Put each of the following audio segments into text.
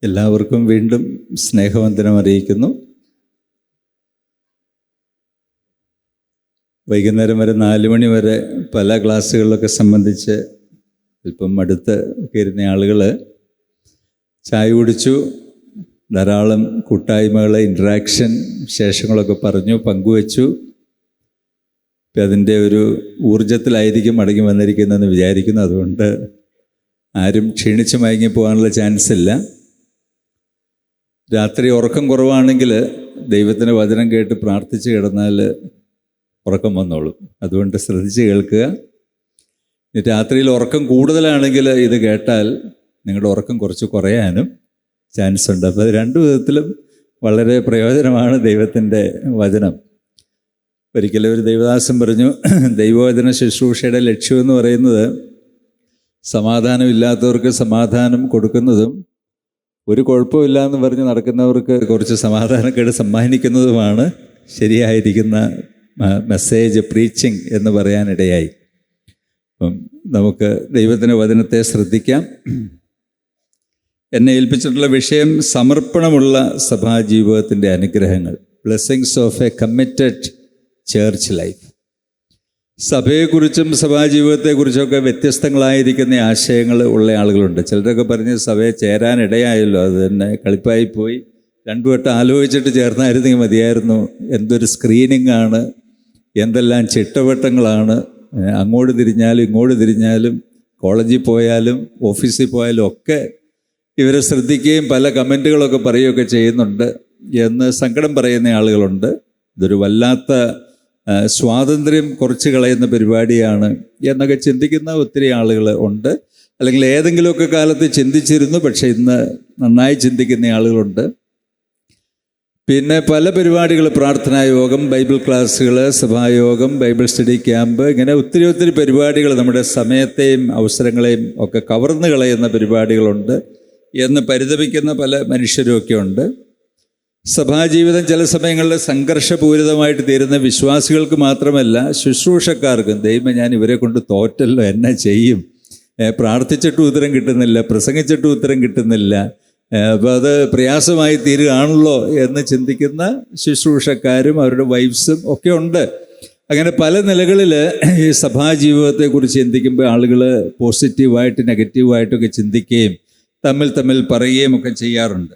എല്ലാവർക്കും വീണ്ടും സ്നേഹവന്ദനം അറിയിക്കുന്നു. വൈകുന്നേരം വരെ 4 മണി വരെ പല ക്ലാസ്സുകളിലൊക്കെ സംബന്ധിച്ച് അല്പം അടുത്ത് ഒക്കെ ഇരുന്ന ആളുകൾ ചായ കുടിച്ചു, ധാരാളം കൂട്ടായ്മകൾ, ഇൻട്രാക്ഷൻ, വിശേഷങ്ങളൊക്കെ പറഞ്ഞു, പങ്കുവച്ചു. ഇപ്പം അതിൻ്റെ ഒരു ഊർജത്തിലായിരിക്കും മടങ്ങി വന്നിരിക്കുന്നതെന്ന് വിചാരിക്കുന്നു. അതുകൊണ്ട് ആരും ക്ഷീണിച്ച് മയങ്ങി പോകാനുള്ള ചാൻസ് ഇല്ല. രാത്രി ഉറക്കം കുറവാണെങ്കിൽ ദൈവത്തിൻ്റെ വചനം കേട്ട് പ്രാർത്ഥിച്ച് കിടന്നാൽ ഉറക്കം വന്നോളും. അതുകൊണ്ട് ശ്രദ്ധിച്ച് കേൾക്കുക. രാത്രിയിൽ ഉറക്കം കൂടുതലാണെങ്കിൽ ഇത് കേട്ടാൽ നിങ്ങളുടെ ഉറക്കം കുറച്ച് കുറയാനും ചാൻസ് ഉണ്ട്. അപ്പോൾ അത് 2 വിധത്തിലും വളരെ പ്രയോജനമാണ് ദൈവത്തിൻ്റെ വചനം. ഒരിക്കലും ഒരു ദൈവദാസൻ പറഞ്ഞു, ദൈവവചന ശുശ്രൂഷയുടെ ലക്ഷ്യമെന്ന് പറയുന്നത് സമാധാനമില്ലാത്തവർക്ക് സമാധാനം കൊടുക്കുന്നതും ഒരു കുഴപ്പമില്ല എന്ന് പറഞ്ഞ് നടക്കുന്നവർക്ക് കുറച്ച് സമാധാനക്കേട് സമ്മാനിക്കുന്നതുമാണ് ശരിയായിരിക്കുന്ന മെസ്സേജ്, പ്രീച്ചിങ് എന്ന് പറയാനിടയായി. അപ്പം നമുക്ക് ദൈവത്തിൻ്റെ വചനത്തെ ശ്രദ്ധിക്കാം. എന്നെ ഏൽപ്പിച്ചിട്ടുള്ള വിഷയം സമർപ്പണമുള്ള സഭാജീവിതത്തിൻ്റെ അനുഗ്രഹങ്ങൾ, blessings of a committed church life. സഭയെക്കുറിച്ചും സഭാജീവിതത്തെക്കുറിച്ചൊക്കെ വ്യത്യസ്തങ്ങളായിരിക്കുന്ന ആശയങ്ങൾ ഉള്ള ആളുകളുണ്ട്. ചിലരൊക്കെ പറഞ്ഞ് സഭയെ ചേരാനിടയായല്ലോ, അത് തന്നെ കളിപ്പായിപ്പോയി, 2 വട്ടം ആലോചിച്ചിട്ട് ചേർന്നായിരുന്നെങ്കിൽ മതിയായിരുന്നു. എന്തൊരു സ്ക്രീനിങ് ആണ്, എന്തെല്ലാം ചിട്ടവട്ടങ്ങളാണ്, അങ്ങോട്ട് തിരിഞ്ഞാലും ഇങ്ങോട്ട് തിരിഞ്ഞാലും കോളേജിൽ പോയാലും ഓഫീസിൽ പോയാലും ഒക്കെ ഇവരെ ശ്രദ്ധിക്കുകയും പല കമൻറ്റുകളൊക്കെ പറയുകയൊക്കെ ചെയ്യുന്നുണ്ട് എന്ന് സങ്കടം പറയുന്ന ആളുകളുണ്ട്. ഇതൊരു വല്ലാത്ത സ്വാതന്ത്ര്യം കുറച്ച് കളയുന്ന പരിപാടിയാണ് എന്നൊക്കെ ചിന്തിക്കുന്ന ഒത്തിരി ആളുകൾ ഉണ്ട്. അല്ലെങ്കിൽ ഏതെങ്കിലുമൊക്കെ കാലത്ത് ചിന്തിച്ചിരുന്നു, പക്ഷേ ഇന്ന് നന്നായി ചിന്തിക്കുന്ന ആളുകളുണ്ട്. പിന്നെ പല പരിപാടികൾ, പ്രാർത്ഥനാ യോഗം, ബൈബിൾ ക്ലാസ്സുകൾ, സഭായോഗം, ബൈബിൾ സ്റ്റഡി ക്യാമ്പ്, ഇങ്ങനെ ഒത്തിരി പരിപാടികൾ നമ്മുടെ സമയത്തെയും അവസരങ്ങളെയും ഒക്കെ കവർന്നു കളയുന്ന പരിപാടികളുണ്ട് എന്ന് പരിതപിക്കുന്ന പല മനുഷ്യരുമൊക്കെ ഉണ്ട്. സഭാജീവിതം ചില സമയങ്ങളിൽ സംഘർഷപൂരിതമായിട്ട് തീരുന്ന വിശ്വാസികൾക്ക് മാത്രമല്ല, ശുശ്രൂഷക്കാർക്കും. ദൈവം, ഞാൻ ഇവരെ കൊണ്ട് തോറ്റല്ലോ, എന്നെ ചെയ്യും, പ്രാർത്ഥിച്ചിട്ടും ഉത്തരം കിട്ടുന്നില്ല, പ്രസംഗിച്ചിട്ടും ഉത്തരം കിട്ടുന്നില്ല, അപ്പോൾ അത് പ്രയാസമായി തീരുകയാണല്ലോ എന്ന് ചിന്തിക്കുന്ന ശുശ്രൂഷക്കാരും അവരുടെ വൈഫ്സും ഒക്കെ ഉണ്ട്. അങ്ങനെ പല നിലകളിൽ ഈ സഭാജീവിതത്തെക്കുറിച്ച് ചിന്തിക്കുമ്പോൾ ആളുകൾ പോസിറ്റീവായിട്ട് നെഗറ്റീവായിട്ടൊക്കെ ചിന്തിക്കുകയും തമ്മിൽ പറയുകയും ഒക്കെ ചെയ്യാറുണ്ട്.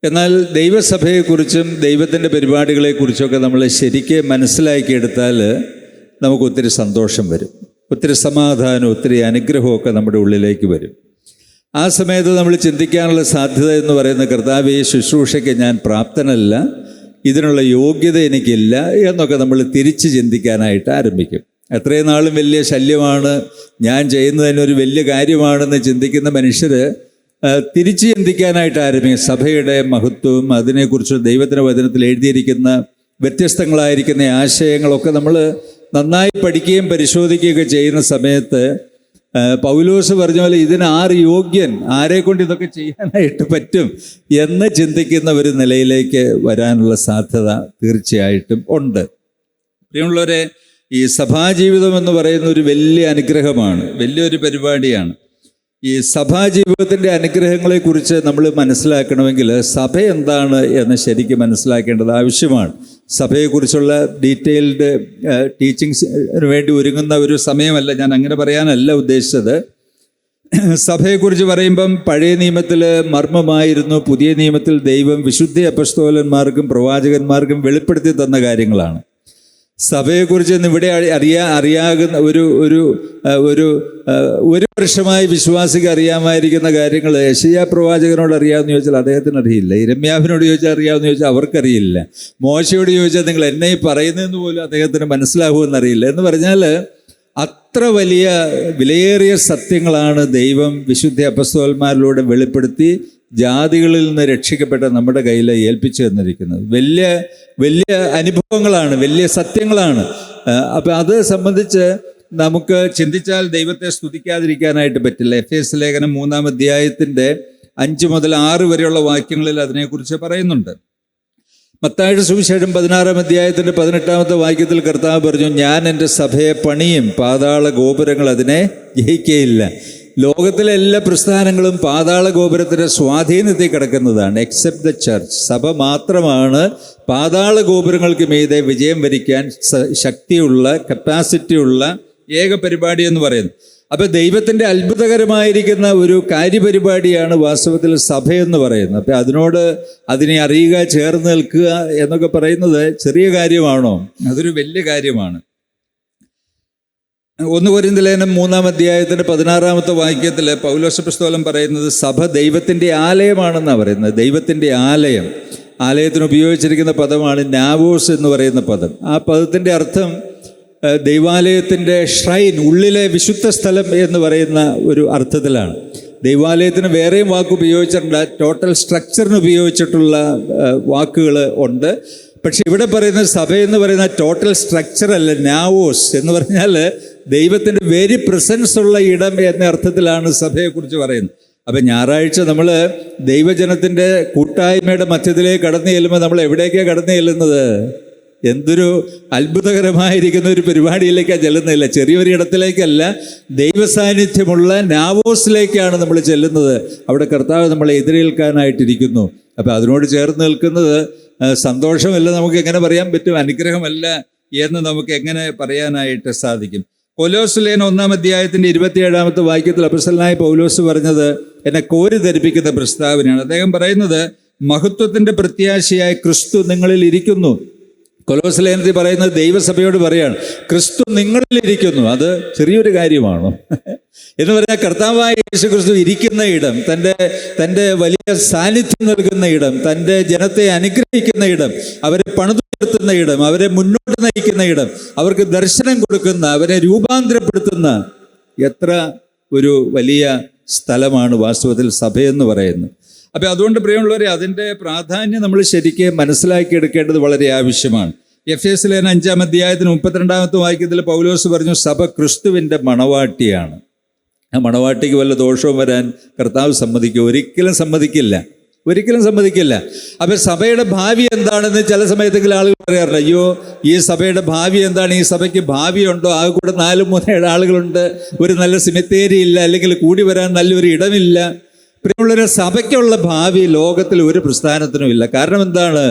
എന്നാൽ ദൈവസഭയെക്കുറിച്ചും ദൈവത്തിൻ്റെ പരിപാടികളെക്കുറിച്ചൊക്കെ നമ്മൾ ശരിക്കും മനസ്സിലാക്കിയെടുത്താൽ നമുക്ക് ഒത്തിരി സന്തോഷം വരും, ഒത്തിരി സമാധാനം, ഒത്തിരി അനുഗ്രഹമൊക്കെ നമ്മുടെ ഉള്ളിലേക്ക് വരും. ആ സമയത്ത് നമ്മൾ ചിന്തിക്കാനുള്ള സാധ്യത എന്ന് പറയുന്ന, കർത്താവേ, ശുശ്രൂഷയ്ക്ക് ഞാൻ പ്രാപ്തനല്ല, ഇതിനുള്ള യോഗ്യത എനിക്കില്ല എന്നൊക്കെ നമ്മൾ തിരിച്ച് ചിന്തിക്കാനായിട്ട് ആരംഭിക്കും. എത്രയും നാളും വലിയ ശല്യമാണ്, ഞാൻ ചെയ്യുന്നതിനൊരു വലിയ കാര്യമാണെന്ന് ചിന്തിക്കുന്ന മനുഷ്യർ തിരിച്ച് ചിന്തിക്കാനായിട്ട് ആരംഭിക്കും. സഭയുടെ മഹത്വവും അതിനെക്കുറിച്ച് ദൈവത്തിൻ്റെ വചനത്തിൽ എഴുതിയിരിക്കുന്ന വ്യത്യസ്തങ്ങളായിരിക്കുന്ന ആശയങ്ങളൊക്കെ നമ്മൾ നന്നായി പഠിക്കുകയും പരിശോധിക്കുകയൊക്കെ ചെയ്യുന്ന സമയത്ത് പൗലോസ് പറഞ്ഞ പോലെ ഇതിന് ആര് യോഗ്യൻ, ആരെക്കൊണ്ട് ഇതൊക്കെ ചെയ്യാനായിട്ട് പറ്റും എന്ന് ചിന്തിക്കുന്ന ഒരു നിലയിലേക്ക് വരാനുള്ള സാധ്യത തീർച്ചയായിട്ടും ഉണ്ട്. പ്രിയമുള്ളവരെ, ഈ സഭാജീവിതം എന്ന് പറയുന്ന ഒരു വലിയ അനുഗ്രഹമാണ്, വലിയൊരു പരിപാടിയാണ്. ഈ സഭാജീവിതത്തിൻ്റെ അനുഗ്രഹങ്ങളെക്കുറിച്ച് നമ്മൾ മനസ്സിലാക്കണമെങ്കിൽ സഭ എന്താണ് എന്ന് ശരിക്കും മനസ്സിലാക്കേണ്ടത് ആവശ്യമാണ്. സഭയെക്കുറിച്ചുള്ള ഡീറ്റെയിൽഡ് ടീച്ചിങ്സിന് വേണ്ടി ഒരുങ്ങുന്ന ഒരു സമയമല്ല, ഞാൻ അങ്ങനെ പറയാനല്ല ഉദ്ദേശിച്ചത്. സഭയെക്കുറിച്ച് പറയുമ്പം പഴയ നിയമത്തിൽ മർമ്മമായിരുന്നു, പുതിയ നിയമത്തിൽ ദൈവം വിശുദ്ധ അപ്പസ്തോലന്മാർക്കും പ്രവാചകന്മാർക്കും വെളിപ്പെടുത്തി തന്ന കാര്യങ്ങളാണ്. സഭയെക്കുറിച്ച് ഇവിടെ അറിയാകുന്ന ഒരു വർഷമായി വിശ്വാസിക്ക് അറിയാമായിരിക്കുന്ന കാര്യങ്ങൾ യെശയ്യാ പ്രവാചകനോട് അറിയാമെന്ന് ചോദിച്ചാൽ അദ്ദേഹത്തിന് അറിയില്ല. യിരെമ്യാവിനോട് ചോദിച്ചാൽ അറിയാമെന്ന് ചോദിച്ചാൽ അവർക്കറിയില്ല. മോശയോട് ചോദിച്ചാൽ നിങ്ങൾ എന്നെ പറയുന്നതെന്ന് പോലും അദ്ദേഹത്തിന് മനസ്സിലാകുമെന്നറിയില്ല. എന്ന് പറഞ്ഞാൽ അത്ര വലിയ വിലയേറിയ സത്യങ്ങളാണ് ദൈവം വിശുദ്ധ അപ്പസ്തോലന്മാരിലൂടെ വെളിപ്പെടുത്തി ജാതികളിൽ നിന്ന് രക്ഷിക്കപ്പെട്ട നമ്മുടെ കയ്യിൽ ഏൽപ്പിച്ചു തന്നിരിക്കുന്നത്. വലിയ അനുഭവങ്ങളാണ്, വലിയ സത്യങ്ങളാണ്. അപ്പം അത് സംബന്ധിച്ച് നമുക്ക് ചിന്തിച്ചാൽ ദൈവത്തെ സ്തുതിക്കാതിരിക്കാനായിട്ട് പറ്റില്ല. എഫേസ്യ ലേഖനം 3-ാം അധ്യായത്തിൻ്റെ 5 മുതൽ 6 വരെയുള്ള വാക്യങ്ങളിൽ അതിനെക്കുറിച്ച് പറയുന്നുണ്ട്. മത്തായിയുടെ സുവിശേഷം 16-ാം അധ്യായത്തിൻ്റെ 18-ാമത്തെ വാക്യത്തിൽ കർത്താവ് പറഞ്ഞു, ഞാൻ എൻ്റെ സഭയെ പണിയും, പാതാള ഗോപുരങ്ങൾ അതിനെ ജയിക്കുകയില്ല. ലോകത്തിലെ എല്ലാ പ്രസ്ഥാനങ്ങളും പാതാള ഗോപുരത്തിൻ്റെ സ്വാധീനത്തിൽ കിടക്കുന്നതാണ്. Except the church. സഭ മാത്രമാണ് പാതാള ഗോപുരങ്ങൾക്ക് മീതെ വിജയം വരിക്കാൻ ശക്തിയുള്ള, കപ്പാസിറ്റിയുള്ള ഏക പരിപാടി എന്ന് പറയുന്നത്. അപ്പോൾ ദൈവത്തിൻ്റെ അത്ഭുതകരമായിരിക്കുന്ന ഒരു കാര്യപരിപാടിയാണ് വാസ്തവത്തിൽ സഭയെന്ന് പറയുന്നത്. അപ്പം അതിനെ അറിയുക, ചേർന്ന് നിൽക്കുക എന്നൊക്കെ പറയുന്നത് ചെറിയ കാര്യമാണോ? അതൊരു വലിയ കാര്യമാണ്. 1 കൊരിന്ത്യർ 3-ാം അധ്യായത്തിൻ്റെ 16-ാമത്തെ വാക്യത്തിൽ പൗലോസ് അപ്പോസ്തലൻ പറയുന്നത് സഭ ദൈവത്തിൻ്റെ ആലയമാണെന്നാണ് പറയുന്നത്. ദൈവത്തിൻ്റെ ആലയം. ആലയത്തിന് ഉപയോഗിച്ചിരിക്കുന്ന പദമാണ് നാവോസ് എന്ന് പറയുന്ന പദം. ആ പദത്തിൻ്റെ അർത്ഥം ദൈവാലയത്തിൻ്റെ ഷ്രൈൻ, ഉള്ളിലെ വിശുദ്ധ സ്ഥലം എന്ന് പറയുന്ന ഒരു അർത്ഥത്തിലാണ്. ദൈവാലയത്തിന് വേറെയും വാക്ക് ഉപയോഗിച്ചിട്ടുണ്ട്. ടോട്ടൽ സ്ട്രക്ചറിന് ഉപയോഗിച്ചിട്ടുള്ള വാക്കുകൾ ഉണ്ട്. പക്ഷെ ഇവിടെ പറയുന്ന സഭയെന്ന് പറയുന്ന ടോട്ടൽ സ്ട്രക്ചർ അല്ല, നാവോസ് എന്ന് പറഞ്ഞാൽ ദൈവത്തിൻ്റെ വെരി പ്രസൻസ് ഉള്ള ഇടം എന്ന അർത്ഥത്തിലാണ് സഭയെക്കുറിച്ച് പറയുന്നത്. അപ്പം ഞായറാഴ്ച നമ്മൾ ദൈവജനത്തിൻ്റെ കൂട്ടായ്മയുടെ മധ്യത്തിലേക്ക് കടന്നു ചെല്ലുമ്പോൾ നമ്മൾ എവിടേക്കാണ് കടന്നു ചെല്ലുന്നത്? എന്തൊരു അത്ഭുതകരമായിരിക്കുന്ന ഒരു പരിപാടിയിലേക്കാണ് ചെല്ലുന്നില്ല. ചെറിയൊരു ഇടത്തിലേക്കല്ല, ദൈവസാന്നിധ്യമുള്ള നാവോസിലേക്കാണ് നമ്മൾ ചെല്ലുന്നത്. അവിടെ കർത്താവ് നമ്മളെ എതിരേൽക്കാനായിട്ടിരിക്കുന്നു. അപ്പോൾ അതിനോട് ചേർന്ന് നിൽക്കുന്നത് സന്തോഷമല്ല, നമുക്ക് എങ്ങനെ പറയാൻ പറ്റും? അനുഗ്രഹമല്ല എന്ന് നമുക്ക് എങ്ങനെ പറയാനായിട്ട് സാധിക്കും? കൊലോസ്യർ 1-ാം അധ്യായത്തിൻ്റെ 27-ാമത്തെ വാക്യത്തിൽ അപ്പോസ്തലനായ പൗലോസ് പറഞ്ഞത് എന്നെ കോരി ധരിപ്പിക്കുന്ന പ്രസ്താവനയാണ്. അദ്ദേഹം പറയുന്നത് മഹത്വത്തിൻ്റെ പ്രത്യാശയായ ക്രിസ്തു നിങ്ങളിൽ ഇരിക്കുന്നു. കൊലോസ്യർ ലേഖനത്തിൽ പറയുന്നത് ദൈവസഭയോട് പറയാണ്, ക്രിസ്തു നിങ്ങളിലിരിക്കുന്നു. അത് ചെറിയൊരു കാര്യമാണോ എന്ന് പറഞ്ഞാൽ കർത്താവായ യേശു ക്രിസ്തു ഇരിക്കുന്ന ഇടം, തൻ്റെ വലിയ സാന്നിധ്യം നൽകുന്ന ഇടം, തൻ്റെ ജനത്തെ അനുഗ്രഹിക്കുന്ന ഇടം, അവരെ പണിതുയർത്തുന്ന ഇടം, അവരെ മുന്നോട്ട് നയിക്കുന്ന ഇടം, അവർക്ക് ദർശനം കൊടുക്കുന്ന, അവരെ രൂപാന്തരപ്പെടുത്തുന്ന എത്ര ഒരു വലിയ സ്ഥലമാണ് വാസ്തവത്തിൽ സഭയെന്ന് പറയുന്നത്. അപ്പം അതുകൊണ്ട് പ്രിയമുള്ളവരെ, അതിൻ്റെ പ്രാധാന്യം നമ്മൾ ശരിക്കും മനസ്സിലാക്കിയെടുക്കേണ്ടത് വളരെ ആവശ്യമാണ്. എഫേസ്യ ലേഖനം 5-ാം അധ്യായത്തിന് 32-ാമത്തെ വാക്യത്തിൽ പൗലോസ് പറഞ്ഞു സഭ ക്രിസ്തുവിൻ്റെ മണവാട്ടിയാണ്. ആ മണവാട്ടിക്ക് വല്ല ദോഷവും വരാൻ കർത്താവ് സമ്മതിക്കുക? ഒരിക്കലും സമ്മതിക്കില്ല, ഒരിക്കലും സമ്മതിക്കില്ല. അപ്പം സഭയുടെ ഭാവി എന്താണെന്ന് ചില സമയത്തെങ്കിലും ആളുകൾ പറയാറുണ്ട്, അയ്യോ ഈ സഭയുടെ ഭാവി എന്താണ്, ഈ സഭയ്ക്ക് ഭാവിയുണ്ടോ? ആ കൂടെ 4-3 ആളുകളുണ്ട്, ഒരു നല്ല സിമിത്തേരി ഇല്ല, അല്ലെങ്കിൽ കൂടി വരാൻ നല്ലൊരു ഇടമില്ല. പ്രിയമുള്ളവരെ, സഭയ്ക്കുള്ള ഭാവി ലോകത്തിൽ ഒരു പ്രസ്ഥാനത്തിനും ഇല്ല. കാരണം എന്താണ്?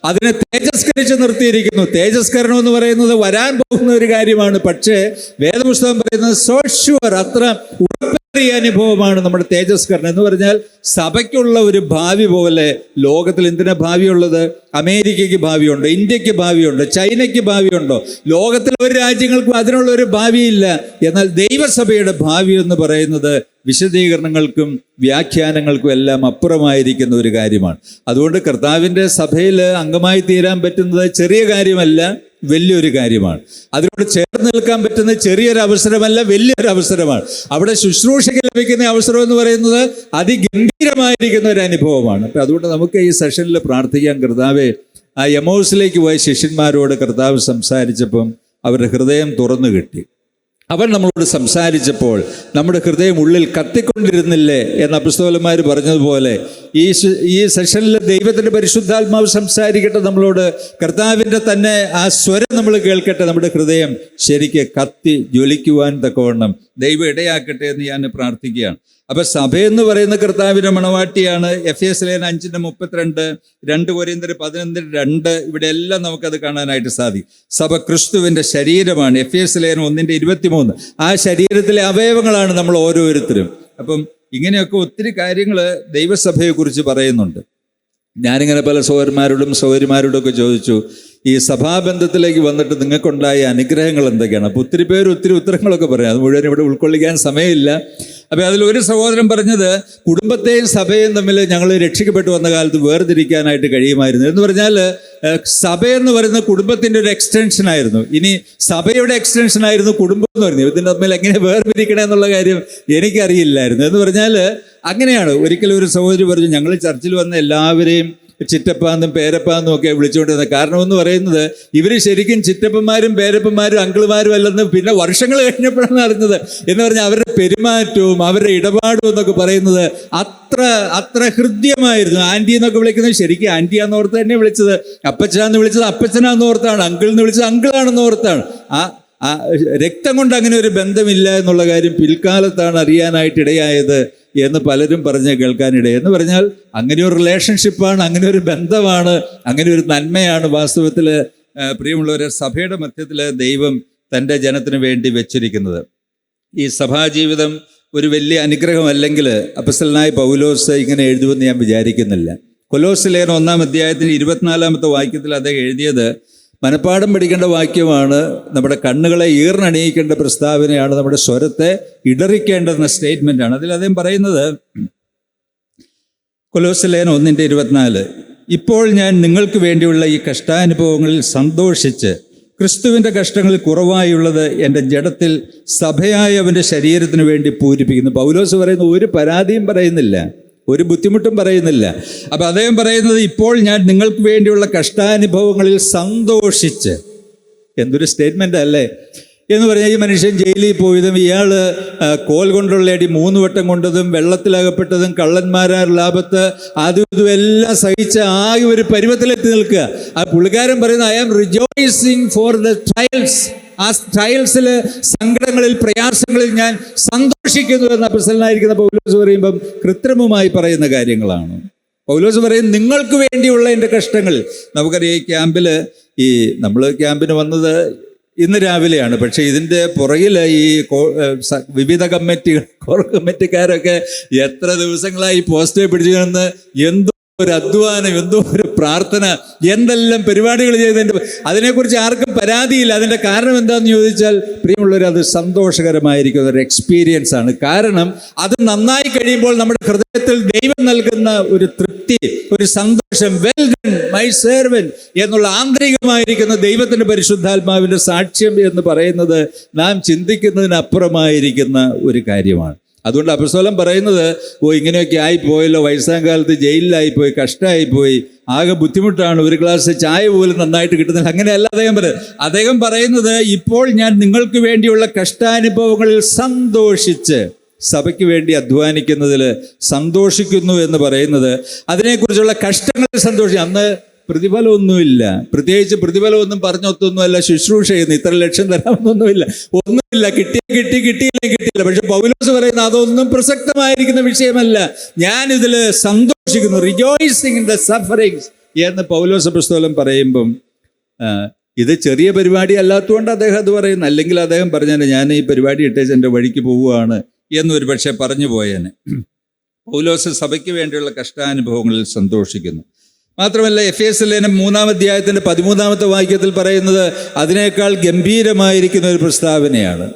അതിനെ തേജസ്കരിച്ച് നിർത്തിയിരിക്കുന്നു. തേജസ്കരണം എന്ന് പറയുന്നത് വരാൻ പോകുന്ന ഒരു കാര്യമാണ്. പക്ഷേ വേദപുസ്തകം പറയുന്നത് സോ ഷുവർ, അത്ര ഉറപ്പേറിയ അനുഭവമാണ് നമ്മുടെ തേജസ്കരണം എന്ന് പറഞ്ഞാൽ. സഭയ്ക്കുള്ള ഒരു ഭാവി പോലെ ലോകത്തിൽ എന്തിനാ ഭാവിയുള്ളത്? അമേരിക്കയ്ക്ക് ഭാവിയുണ്ടോ? ഇന്ത്യക്ക് ഭാവിയുണ്ടോ? ചൈനയ്ക്ക് ഭാവിയുണ്ടോ? ലോകത്തിലെ ഒരു രാജ്യങ്ങൾക്കും അതിനുള്ള ഒരു ഭാവിയില്ല. എന്നാൽ ദൈവസഭയുടെ ഭാവി എന്ന് പറയുന്നത് വിശദീകരണങ്ങൾക്കും വ്യാഖ്യാനങ്ങൾക്കും എല്ലാം അപ്പുറമായിരിക്കുന്ന ഒരു കാര്യമാണ്. അതുകൊണ്ട് കർത്താവിൻ്റെ സഭയിൽ അംഗമായി തീരാൻ പറ്റുന്നത് ചെറിയ കാര്യമല്ല, വലിയൊരു കാര്യമാണ്. അതിനോട് ചേർന്ന് നിൽക്കാൻ പറ്റുന്ന ചെറിയൊരു അവസരമല്ല, വലിയൊരു അവസരമാണ്. അവിടെ ശുശ്രൂഷയ്ക്ക് ലഭിക്കുന്ന അവസരം എന്ന് പറയുന്നത് അതിഗംഭീരമായിരിക്കുന്ന ഒരു അനുഭവമാണ്. അപ്പം അതുകൊണ്ട് നമുക്ക് ഈ സെഷനിൽ പ്രാർത്ഥിക്കാൻ, കർത്താവേ, ആ എമൗസിലേക്ക് പോയ ശിഷ്യന്മാരോട് കർത്താവ് സംസാരിച്ചപ്പം അവരുടെ ഹൃദയം തുറന്നു കിട്ടി. അവൻ നമ്മളോട് സംസാരിച്ചപ്പോൾ നമ്മുടെ ഹൃദയം ഉള്ളിൽ കത്തിക്കൊണ്ടിരുന്നില്ലേ എന്ന് അപ്പോസ്തലന്മാർ പറഞ്ഞതുപോലെ ഈ സെഷനിൽ ദൈവത്തിൻ്റെ പരിശുദ്ധാത്മാവ് സംസാരിക്കട്ടെ നമ്മളോട്. കർത്താവിൻ്റെ തന്നെ ആ സ്വരം നമ്മൾ കേൾക്കട്ടെ. നമ്മുടെ ഹൃദയം ശരിക്ക് കത്തി ജ്വലിക്കുവാൻ തക്കവണ്ണം ദൈവം ഇടയാക്കട്ടെ എന്ന് ഞാൻ പ്രാർത്ഥിക്കുകയാണ്. അപ്പം സഭയെന്ന് പറയുന്ന കർത്താവിൻ്റെ മണവാട്ടിയാണ്. എഫേസ്യ ലേഖനം 5:32, 2 കൊരിന്ത്യർ 11:2 ഇവിടെ എല്ലാം നമുക്കത് കാണാനായിട്ട് സാധിക്കും. സഭ ക്രിസ്തുവിൻ്റെ ശരീരമാണ്. എഫേസ്യ ലേഖനം 1:23. ആ ശരീരത്തിലെ അവയവങ്ങളാണ് നമ്മൾ ഓരോരുത്തരും. അപ്പം ഇങ്ങനെയൊക്കെ ഒത്തിരി കാര്യങ്ങൾ ദൈവസഭയെക്കുറിച്ച് പറയുന്നുണ്ട്. ഞാനിങ്ങനെ പല സഹോദരന്മാരോടും ഒക്കെ ചോദിച്ചു, ഈ സഭാബന്ധത്തിലേക്ക് വന്നിട്ട് നിങ്ങൾക്കുണ്ടായ അനുഗ്രഹങ്ങൾ എന്തൊക്കെയാണ്? അപ്പോൾ ഒത്തിരി പേര് ഒത്തിരി ഉത്തരങ്ങളൊക്കെ പറയാം. അത് മുഴുവൻ ഇവിടെ ഉൾക്കൊള്ളിക്കാൻ സമയമില്ല. അപ്പോൾ അതിലൊരു സഹോദരൻ പറഞ്ഞത്, കുടുംബത്തെയും സഭയും തമ്മിൽ ഞങ്ങൾ രക്ഷിക്കപ്പെട്ടു വന്ന കാലത്ത് വേർതിരിക്കാനായിട്ട് കഴിയുമായിരുന്നു എന്ന് പറഞ്ഞാൽ, സഭയെന്ന് പറയുന്ന കുടുംബത്തിൻ്റെ ഒരു എക്സ്റ്റൻഷനായിരുന്നു. ഇനി സഭയുടെ എക്സ്റ്റൻഷനായിരുന്നു കുടുംബം എന്ന് പറഞ്ഞു. ഇതിൻ്റെ തമ്മിൽ എങ്ങനെ വേർതിരിക്കണേ എന്നുള്ള കാര്യം എനിക്കറിയില്ലായിരുന്നു. എന്ന് പറഞ്ഞാൽ അങ്ങനെയാണ്. ഒരിക്കലും ഒരു സഹോദരി പറഞ്ഞു, ഞങ്ങൾ ചർച്ചിൽ വന്ന എല്ലാവരെയും ചിറ്റപ്പാന്നും പേരപ്പാന്നും ഒക്കെ വിളിച്ചുകൊണ്ടിരുന്നത്. കാരണം എന്ന് പറയുന്നത് ഇവർ ശരിക്കും ചിറ്റപ്പന്മാരും പേരപ്പന്മാരും അങ്കിളുമാരും അല്ലെന്ന് പിന്നെ വർഷങ്ങൾ കഴിഞ്ഞപ്പോഴാണ് അറിഞ്ഞത്. എന്ന് പറഞ്ഞാൽ അവരുടെ പെരുമാറ്റവും അവരുടെ ഇടപാടും എന്നൊക്കെ പറയുന്നത് അത്ര ഹൃദ്യമായിരുന്നു. ആൻറ്റി എന്നൊക്കെ വിളിക്കുന്നത് ശരിക്കും ആൻറ്റിയാന്ന് ഓർത്ത് തന്നെ വിളിച്ചത്. അപ്പച്ചനാന്ന് വിളിച്ചത് അപ്പച്ചനാന്ന് ഓർത്താണ്. അങ്കിൾ എന്ന് വിളിച്ചത് അങ്കിളാണെന്ന് ഓർത്താണ്. രക്തം കൊണ്ട് അങ്ങനെ ഒരു ബന്ധമില്ല എന്നുള്ള കാര്യം പിൽക്കാലത്താണ് അറിയാനായിട്ട് ഇടയായത് എന്ന് പലരും പറഞ്ഞ് കേൾക്കാനിടയായി. എന്ന് പറഞ്ഞാൽ അങ്ങനെ ഒരു റിലേഷൻഷിപ്പാണ്, അങ്ങനെ ഒരു ബന്ധമാണ്, അങ്ങനെ ഒരു നന്മയാണ് വാസ്തവത്തിൽ പ്രിയമുള്ളവരെ സഭയുടെ മധ്യത്തിൽ ദൈവം തൻ്റെ ജനത്തിന് വേണ്ടി വെച്ചിരിക്കുന്നത്. ഈ സഭാജീവിതം ഒരു വലിയ അനുഗ്രഹമല്ലെങ്കിൽ അപ്പോസ്തലനായ പൗലോസ് ഇങ്ങനെ എഴുതുമെന്ന് ഞാൻ വിചാരിക്കുന്നില്ല. കൊലോസ്യലേഖനം 1-ാം അധ്യായത്തിന് 24-ാമത്തെ വാക്യത്തിൽ അദ്ദേഹം എഴുതിയത് മനപ്പാഠം പഠിക്കേണ്ട വാക്യമാണ്. നമ്മുടെ കണ്ണുകളെ ഈർന്നണിയിക്കേണ്ട പ്രസ്താവനയാണ്, നമ്മുടെ സ്വരത്തെ ഇടറിക്കേണ്ടെന്ന സ്റ്റേറ്റ്മെൻ്റാണ്. അതിൽ അദ്ദേഹം പറയുന്നത്, കൊലോസ്യലേഖനം 1:24, ഇപ്പോൾ ഞാൻ നിങ്ങൾക്ക് വേണ്ടിയുള്ള ഈ കഷ്ടാനുഭവങ്ങളിൽ സന്തോഷിച്ച് ക്രിസ്തുവിൻ്റെ കഷ്ടങ്ങളിൽ കുറവായുള്ളത് എൻ്റെ ജഡത്തിൽ സഭയായ അവൻ്റെ ശരീരത്തിന് വേണ്ടി പൂരിപ്പിക്കുന്നു. പൗലോസ് പറയുന്ന ഒരു പരാതിയും പറയുന്നില്ല, ഒരു ബുദ്ധിമുട്ടും പറയുന്നില്ല. അപ്പം അദ്ദേഹം പറയുന്നത്, ഇപ്പോൾ ഞാൻ നിങ്ങൾക്ക് വേണ്ടിയുള്ള കഷ്ടാനുഭവങ്ങളിൽ സന്തോഷിച്ച്. എന്തൊരു സ്റ്റേറ്റ്മെൻ്റ് അല്ലേ എന്ന് പറഞ്ഞാൽ, ഈ മനുഷ്യൻ ജയിലിൽ പോയതും ഇയാൾ കോൽ കൊണ്ടുള്ള അടി 3 വട്ടം കൊണ്ടതും വെള്ളത്തിലകപ്പെട്ടതും കള്ളന്മാരാർ ലാഭത്ത് അതും ഇതും എല്ലാം സഹിച്ച് ആകെ ഒരു പരുവത്തിലെത്തി നിൽക്കുക. ആ പുള്ളിക്കാരൻ പറയുന്നത്, I am rejoicing for the trials. ആ ട്രയൽസിൽ, സങ്കടങ്ങളിൽ, പ്രയാസങ്ങളിൽ ഞാൻ സന്തോഷിക്കുന്നു എന്ന് അപ്പോസ്തലനായിരിക്കുന്ന പൗലോസ് പറയുമ്പം കൃത്രിമമായി പറയുന്ന കാര്യങ്ങളാണ്. പൗലോസ് പറയും, നിങ്ങൾക്ക് വേണ്ടിയുള്ള എൻ്റെ കഷ്ടങ്ങൾ. നമുക്കറിയാം, ഈ ക്യാമ്പിൽ നമ്മൾ ക്യാമ്പിന് വന്നത് ഇന്ന് രാവിലെയാണ്. പക്ഷേ ഇതിൻ്റെ പുറകിൽ ഈ വിവിധ കമ്മിറ്റികൾ, കോർ കമ്മിറ്റിക്കാരൊക്കെ എത്ര ദിവസങ്ങളായി പോസ്റ്റേ പിടിച്ചു കിടന്ന് എന്തോ ഒരു അധ്വാനം, എന്തോ ഒരു പ്രാർത്ഥന, എന്തെല്ലാം പരിപാടികൾ ചെയ്തതിൻ്റെ അതിനെക്കുറിച്ച് ആർക്കും പരാതിയില്ല. അതിൻ്റെ കാരണം എന്താണെന്ന് ചോദിച്ചാൽ പ്രിയമുള്ളവർ, അത് സന്തോഷകരമായിരിക്കുന്ന ഒരു എക്സ്പീരിയൻസ് ആണ്. കാരണം അത് നന്നായി കഴിയുമ്പോൾ നമ്മുടെ ഹൃദയത്തിൽ ദൈവം നൽകുന്ന ഒരു തൃപ്തി, ഒരു സന്തോഷം, വെൽ ഡൺ മൈ സെർവന്റ് എന്നുള്ള ആന്തരികമായിരിക്കുന്ന ദൈവത്തിൻ്റെ പരിശുദ്ധാത്മാവിൻ്റെ സാക്ഷ്യം എന്ന് പറയുന്നത് നാം ചിന്തിക്കുന്നതിനപ്പുറമായിരിക്കുന്ന ഒരു കാര്യമാണ്. അതുകൊണ്ട് അപ്പോസ്തലൻ പറയുന്നത്, ഇങ്ങനെയൊക്കെ ആയിപ്പോയല്ലോ, വയസ്സാം കാലത്ത് ജയിലിലായിപ്പോയി, കഷ്ടമായിപ്പോയി, ആകെ ബുദ്ധിമുട്ടാണ്, ഒരു ഗ്ലാസ് ചായ പോലും നന്നായിട്ട് കിട്ടുന്നില്ല. അങ്ങനെയല്ല അദ്ദേഹം പറയുന്നത്, ഇപ്പോൾ ഞാൻ നിങ്ങൾക്ക് വേണ്ടിയുള്ള കഷ്ടാനുഭവങ്ങളിൽ സന്തോഷിച്ച്, സഭയ്ക്ക് വേണ്ടി അധ്വാനിക്കുന്നതിൽ സന്തോഷിക്കുന്നു എന്ന് പറയുന്നത്, അതിനെക്കുറിച്ചുള്ള കഷ്ടങ്ങളിൽ സന്തോഷിക്കും. അന്ന് പ്രതിഫലമൊന്നുമില്ല, പ്രത്യേകിച്ച് പ്രതിഫലമൊന്നും പറഞ്ഞൊത്തൊന്നുമല്ല ശുശ്രൂഷ ചെയ്യുന്നു, ഇത്ര ലക്ഷം തരാമെന്നൊന്നുമില്ല, ഒന്നുമില്ല, കിട്ടിയില്ല. പക്ഷെ പൗലോസ് പറയുന്ന അതൊന്നും പ്രസക്തമായിരിക്കുന്ന വിഷയമല്ല, ഞാനിതിൽ സന്തോഷിക്കുന്നു, റിജോയ്സിങ് ഇൻ ദ സഫറിങ്സ് എന്ന് പൗലോസ് അപ്പോസ്തലൻ പറയുമ്പം ഇത് ചെറിയ പരിപാടി അല്ലാത്തതുകൊണ്ട് അദ്ദേഹം അത് പറയുന്നു. അല്ലെങ്കിൽ അദ്ദേഹം പറഞ്ഞാൽ ഞാൻ ഈ പരിപാടി ഇട്ടേച്ച് എൻ്റെ വഴിക്ക് പോവുകയാണ് എന്നൊരു പക്ഷേ പറഞ്ഞു പോയേനെ. പൗലോസ് സഭയ്ക്ക് വേണ്ടിയുള്ള കഷ്ടാനുഭവങ്ങളിൽ സന്തോഷിക്കുന്നു. മാത്രമല്ല, എഫേസ്യ ലേഖനം 3-ാം അധ്യായത്തിൻ്റെ 13-ാമത്തെ വാക്യത്തിൽ പറയുന്നത് അതിനേക്കാൾ ഗംഭീരമായിരിക്കുന്ന ഒരു പ്രസ്താവനയാണ്.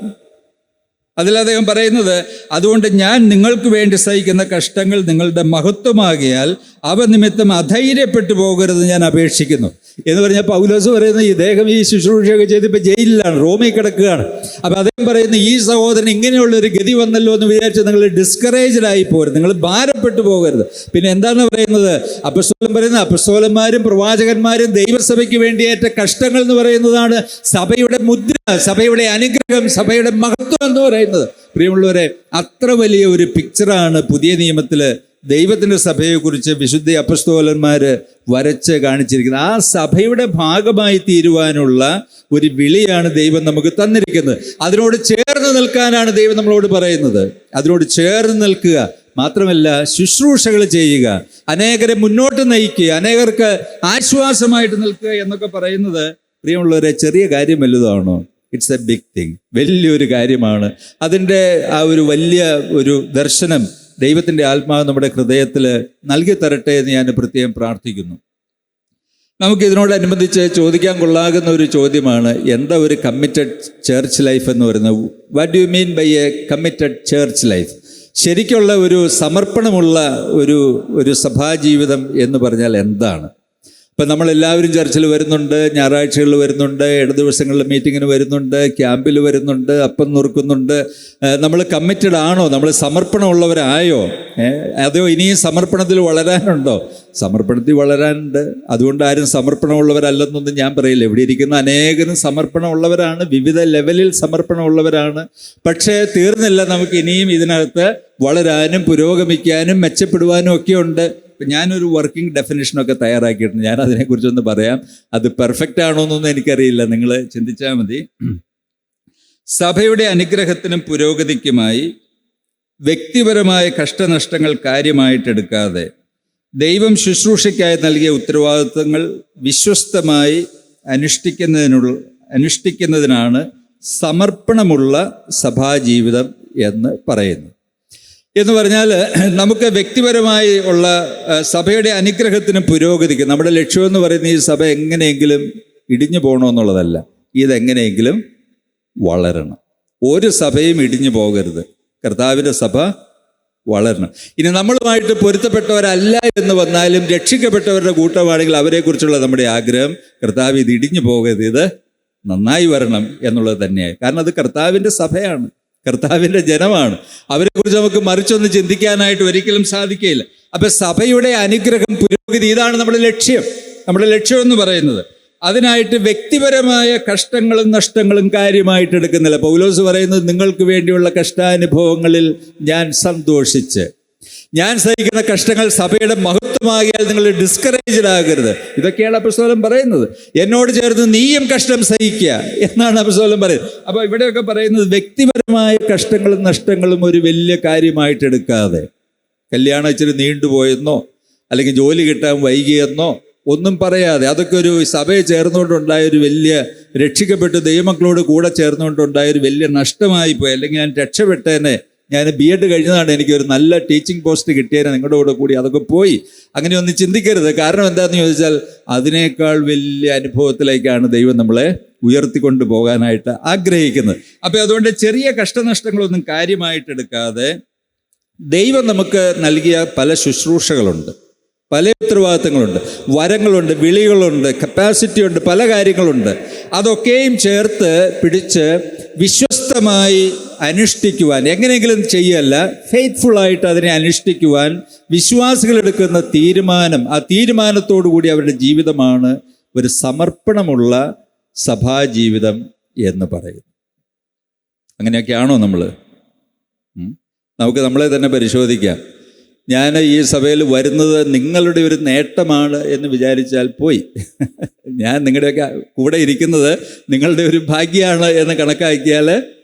അതിൽ അദ്ദേഹം പറയുന്നത്, അതുകൊണ്ട് ഞാൻ നിങ്ങൾക്ക് വേണ്ടി സഹിക്കുന്ന കഷ്ടങ്ങൾ നിങ്ങളുടെ മഹത്വമാകിയാൽ അവ നിമിത്തം അധൈര്യപ്പെട്ടു പോകരുത് ഞാൻ അപേക്ഷിക്കുന്നു എന്ന് പറഞ്ഞാൽ, പൗലോസ് പറയുന്നത് ഇദ്ദേഹം ഈ ശുശ്രൂഷയൊക്കെ ചെയ്തിപ്പോൾ ജയിലിലാണ്, റോമിൽ കിടക്കുകയാണ്. അപ്പം അദ്ദേഹം പറയുന്നത്, ഈ സഹോദരൻ ഇങ്ങനെയുള്ളൊരു ഗതി വന്നല്ലോ എന്ന് വിചാരിച്ച് നിങ്ങൾ ഡിസ്കറേജ്ഡ് ആയി പോകരുത്, നിങ്ങൾ ഭാരപ്പെട്ടു പോകരുത്. പിന്നെ എന്താണ് പറയുന്നത്? അപ്പോസ്തലൻ പറയുന്നത്, അപ്പോസ്തലന്മാരും പ്രവാചകന്മാരും ദൈവസഭയ്ക്ക് വേണ്ടിയേറ്റ കഷ്ടങ്ങൾ എന്ന് പറയുന്നതാണ് സഭയുടെ മുദ്ര, സഭയുടെ അനുഗ്രഹം, സഭയുടെ മഹത്വം എന്ന് പറയുന്നത്. പ്രിയമുള്ളവരെ, അത്ര വലിയ ഒരു പിക്ചറാണ് പുതിയ നിയമത്തിൽ ദൈവത്തിൻ്റെ സഭയെക്കുറിച്ച് വിശുദ്ധ അപ്പോസ്തലന്മാർ വരച്ച് കാണിച്ചിരിക്കുന്നത്. ആ സഭയുടെ ഭാഗമായി തീരുവാനുള്ള ഒരു വിളിയാണ് ദൈവം നമുക്ക് തന്നിരിക്കുന്നത്. അതിനോട് ചേർന്ന് നിൽക്കാനാണ് ദൈവം നമ്മളോട് പറയുന്നത്. അതിനോട് ചേർന്ന് നിൽക്കുക, മാത്രമല്ല ശുശ്രൂഷകൾ ചെയ്യുക, അനേകരെ മുന്നോട്ട് നയിക്കുക, അനേകർക്ക് ആശ്വാസമായിട്ട് നിൽക്കുക എന്നൊക്കെ പറയുന്നത് പ്രിയമുള്ളവരെ ചെറിയ കാര്യം വലുതാണോ? ഇറ്റ്സ് എ ബിഗ് തിങ്, വലിയൊരു കാര്യമാണ്. അതിൻ്റെ ആ ഒരു വലിയ ഒരു ദർശനം ദൈവത്തിൻ്റെ ആത്മാവ് നമ്മുടെ ഹൃദയത്തിൽ നൽകി തരട്ടെ എന്ന് ഞാൻ പ്രത്യേകം പ്രാർത്ഥിക്കുന്നു. നമുക്കിതിനോടനുബന്ധിച്ച് ചോദിക്കാൻ കൊള്ളാകുന്ന ഒരു ചോദ്യമാണ്, എന്താ ഒരു കമ്മിറ്റഡ് ചർച്ച് ലൈഫ് എന്ന് പറയുന്നത്? What do you mean by a committed church life? ശരിക്കുള്ള ഒരു സമർപ്പണമുള്ള ഒരു സഭാജീവിതം എന്ന് പറഞ്ഞാൽ എന്താണ്? ഇപ്പം നമ്മളെല്ലാവരും ചർച്ചിൽ വരുന്നുണ്ട്, ഞായറാഴ്ചകളിൽ വരുന്നുണ്ട്, ദിവസങ്ങളിൽ മീറ്റിങ്ങിന് വരുന്നുണ്ട്, ക്യാമ്പിൽ വരുന്നുണ്ട്, അപ്പം നുറുക്കുന്നുണ്ട്. നമ്മൾ കമ്മിറ്റഡ് ആണോ? നമ്മൾ സമർപ്പണമുള്ളവരായോ? അതോ ഇനിയും സമർപ്പണത്തിൽ വളരാനുണ്ടോ? സമർപ്പണത്തിൽ വളരാനുണ്ട്. അതുകൊണ്ട് ആരും സമർപ്പണമുള്ളവരല്ലെന്നൊന്നും ഞാൻ പറയില്ല. ഇവിടെ ഇരിക്കുന്ന അനേകരും സമർപ്പണമുള്ളവരാണ്, വിവിധ ലെവലിൽ സമർപ്പണമുള്ളവരാണ്. പക്ഷേ തീർന്നില്ല, നമുക്ക് ഇനിയും ഇതിനകത്ത് വളരാനും പുരോഗമിക്കാനും മെച്ചപ്പെടുവാനും ഒക്കെ ഉണ്ട്. ഞാനൊരു വർക്കിംഗ് ഡെഫിനിഷനൊക്കെ തയ്യാറാക്കിയിട്ടുണ്ട്, ഞാൻ അതിനെക്കുറിച്ചൊന്ന് പറയാം. അത് പെർഫെക്റ്റ് ആണോ എന്നൊന്നും എനിക്കറിയില്ല, നിങ്ങൾ ചിന്തിച്ചാൽ മതി. സഭയുടെ അനുഗ്രഹത്തിനും പുരോഗതിക്കുമായി വ്യക്തിപരമായ കഷ്ടനഷ്ടങ്ങൾ കാര്യമായിട്ടെടുക്കാതെ ദൈവം ശുശ്രൂഷയ്ക്കായി നൽകിയ ഉത്തരവാദിത്വങ്ങൾ വിശ്വസ്തമായി അനുഷ്ഠിക്കുന്നതിനാണ് സമർപ്പണമുള്ള സഭാജീവിതം എന്ന് പറയുന്നു. എന്ന് പറഞ്ഞാൽ നമുക്ക് വ്യക്തിപരമായി ഉള്ള സഭയുടെ അനുഗ്രഹത്തിനും പുരോഗതിക്കും നമ്മുടെ ലക്ഷ്യമെന്ന് പറയുന്ന ഈ സഭ എങ്ങനെയെങ്കിലും ഇടിഞ്ഞു പോകണമെന്നുള്ളതല്ല, ഇതെങ്ങനെയെങ്കിലും വളരണം. ഒരു സഭയും ഇടിഞ്ഞു പോകരുത്. കർത്താവിൻ്റെ സഭ വളരണം. ഇനി നമ്മളുമായിട്ട് പൊരുത്തപ്പെട്ടവരല്ല എന്ന് വന്നാലും രക്ഷിക്കപ്പെട്ടവരുടെ കൂട്ടമാണെങ്കിൽ അവരെക്കുറിച്ചുള്ള നമ്മുടെ ആഗ്രഹം കർത്താവ് ഇത് ഇടിഞ്ഞു പോകരുത്, ഇത് നന്നായി വരണം എന്നുള്ളത് തന്നെയായി. കാരണം അത് കർത്താവിൻ്റെ സഭയാണ്, കർത്താവിൻ്റെ ജനമാണ്. അവരെക്കുറിച്ച് നമുക്ക് മറിച്ചൊന്ന് ചിന്തിക്കാനായിട്ട് ഒരിക്കലും സാധിക്കുകയില്ല. അപ്പം സഭയുടെ അനുഗ്രഹം, പുരോഗതി, ഇതാണ് നമ്മുടെ ലക്ഷ്യം. നമ്മുടെ ലക്ഷ്യം എന്ന് പറയുന്നത് അതിനായിട്ട് വ്യക്തിപരമായ കഷ്ടങ്ങളും നഷ്ടങ്ങളും കാര്യമായിട്ട് എടുക്കുന്നില്ല. പൗലോസ് പറയുന്നത് നിങ്ങൾക്ക് വേണ്ടിയുള്ള കഷ്ടാനുഭവങ്ങളിൽ ഞാൻ സന്തോഷിച്ച്, ഞാൻ സഹിക്കുന്ന കഷ്ടങ്ങൾ സഭയുടെ മഹത്വമാകിയാൽ നിങ്ങൾ ഡിസ്കറേജ്ഡ് ആകരുത്. ഇതൊക്കെയാണ് അപ്പോസ്തലൻ പറയുന്നത്. എന്നോട് ചേർന്ന് നീയും കഷ്ടം സഹിക്കുക എന്നാണ് അപ്പോസ്തലൻ പറയുന്നത്. അപ്പോൾ ഇവിടെയൊക്കെ പറയുന്നത് വ്യക്തിപരമായ കഷ്ടങ്ങളും നഷ്ടങ്ങളും ഒരു വലിയ കാര്യമായിട്ട് എടുക്കാതെ, കല്യാണം ഇച്ചിരി നീണ്ടുപോയെന്നോ അല്ലെങ്കിൽ ജോലി കിട്ടാൻ വൈകിയെന്നോ ഒന്നും പറയാതെ, അതൊക്കെ ഒരു സഭയെ ചേർന്നുകൊണ്ടുണ്ടായൊരു വലിയ, രക്ഷിക്കപ്പെട്ട് ദൈവമക്കളോട് കൂടെ ചേർന്നുകൊണ്ടുണ്ടായൊരു വലിയ നഷ്ടമായി പോയി, അല്ലെങ്കിൽ ഞാൻ രക്ഷപ്പെട്ടേനെ, ഞാൻ BEd കഴിഞ്ഞതാണ്, എനിക്കൊരു നല്ല ടീച്ചിങ് പോസ്റ്റ് കിട്ടിയേനെ, നിങ്ങളുടെ കൂടെ കൂടി, അതൊക്കെ പോയി. അങ്ങനെയൊന്നും ചിന്തിക്കരുത്. കാരണം എന്താണെന്ന് ചോദിച്ചാൽ അതിനേക്കാൾ വലിയ അനുഭവത്തിലേക്കാണ് ദൈവം നമ്മളെ ഉയർത്തിക്കൊണ്ട് പോകാനായിട്ട് ആഗ്രഹിക്കുന്നത്. അപ്പോൾ അതുകൊണ്ട് ചെറിയ കഷ്ടനഷ്ടങ്ങളൊന്നും കാര്യമായിട്ടെടുക്കാതെ ദൈവം നമുക്ക് നൽകിയ പല ശുശ്രൂഷകളുണ്ട്, പല ഉത്തരവാദിത്തങ്ങളുണ്ട്, വരങ്ങളുണ്ട്, വിളികളുണ്ട്, കപ്പാസിറ്റി ഉണ്ട്, പല കാര്യങ്ങളുണ്ട്. അതൊക്കെയും ചേർത്ത് പിടിച്ച് വിശ്വസ്തമായി അനുഷ്ഠിക്കുവാൻ, എങ്ങനെയെങ്കിലും ചെയ്യല്ല, ഫെയ്ത്ത്ഫുള്ളായിട്ട് അതിനെ അനുഷ്ഠിക്കുവാൻ വിശ്വാസികൾ എടുക്കുന്ന തീരുമാനം, ആ തീരുമാനത്തോടു കൂടി അവരുടെ ജീവിതമാണ് ഒരു സമർപ്പണമുള്ള സഭാജീവിതം എന്ന് പറയുന്നത്. അങ്ങനെയൊക്കെയാണോ നമ്മൾ? നമുക്ക് നമ്മളെ തന്നെ പരിശോധിക്കാം. ഞാൻ ഈ സഭയിൽ വരുന്നത് നിങ്ങളുടെ ഒരു നേട്ടമാണ് എന്ന് വിചാരിച്ചാൽ പോയി. ഞാൻ നിങ്ങളുടെയൊക്കെ കൂടെ ഇരിക്കുന്നത് നിങ്ങളുടെ ഒരു ഭാഗ്യമാണ് എന്ന് കണക്കാക്കിയാൽ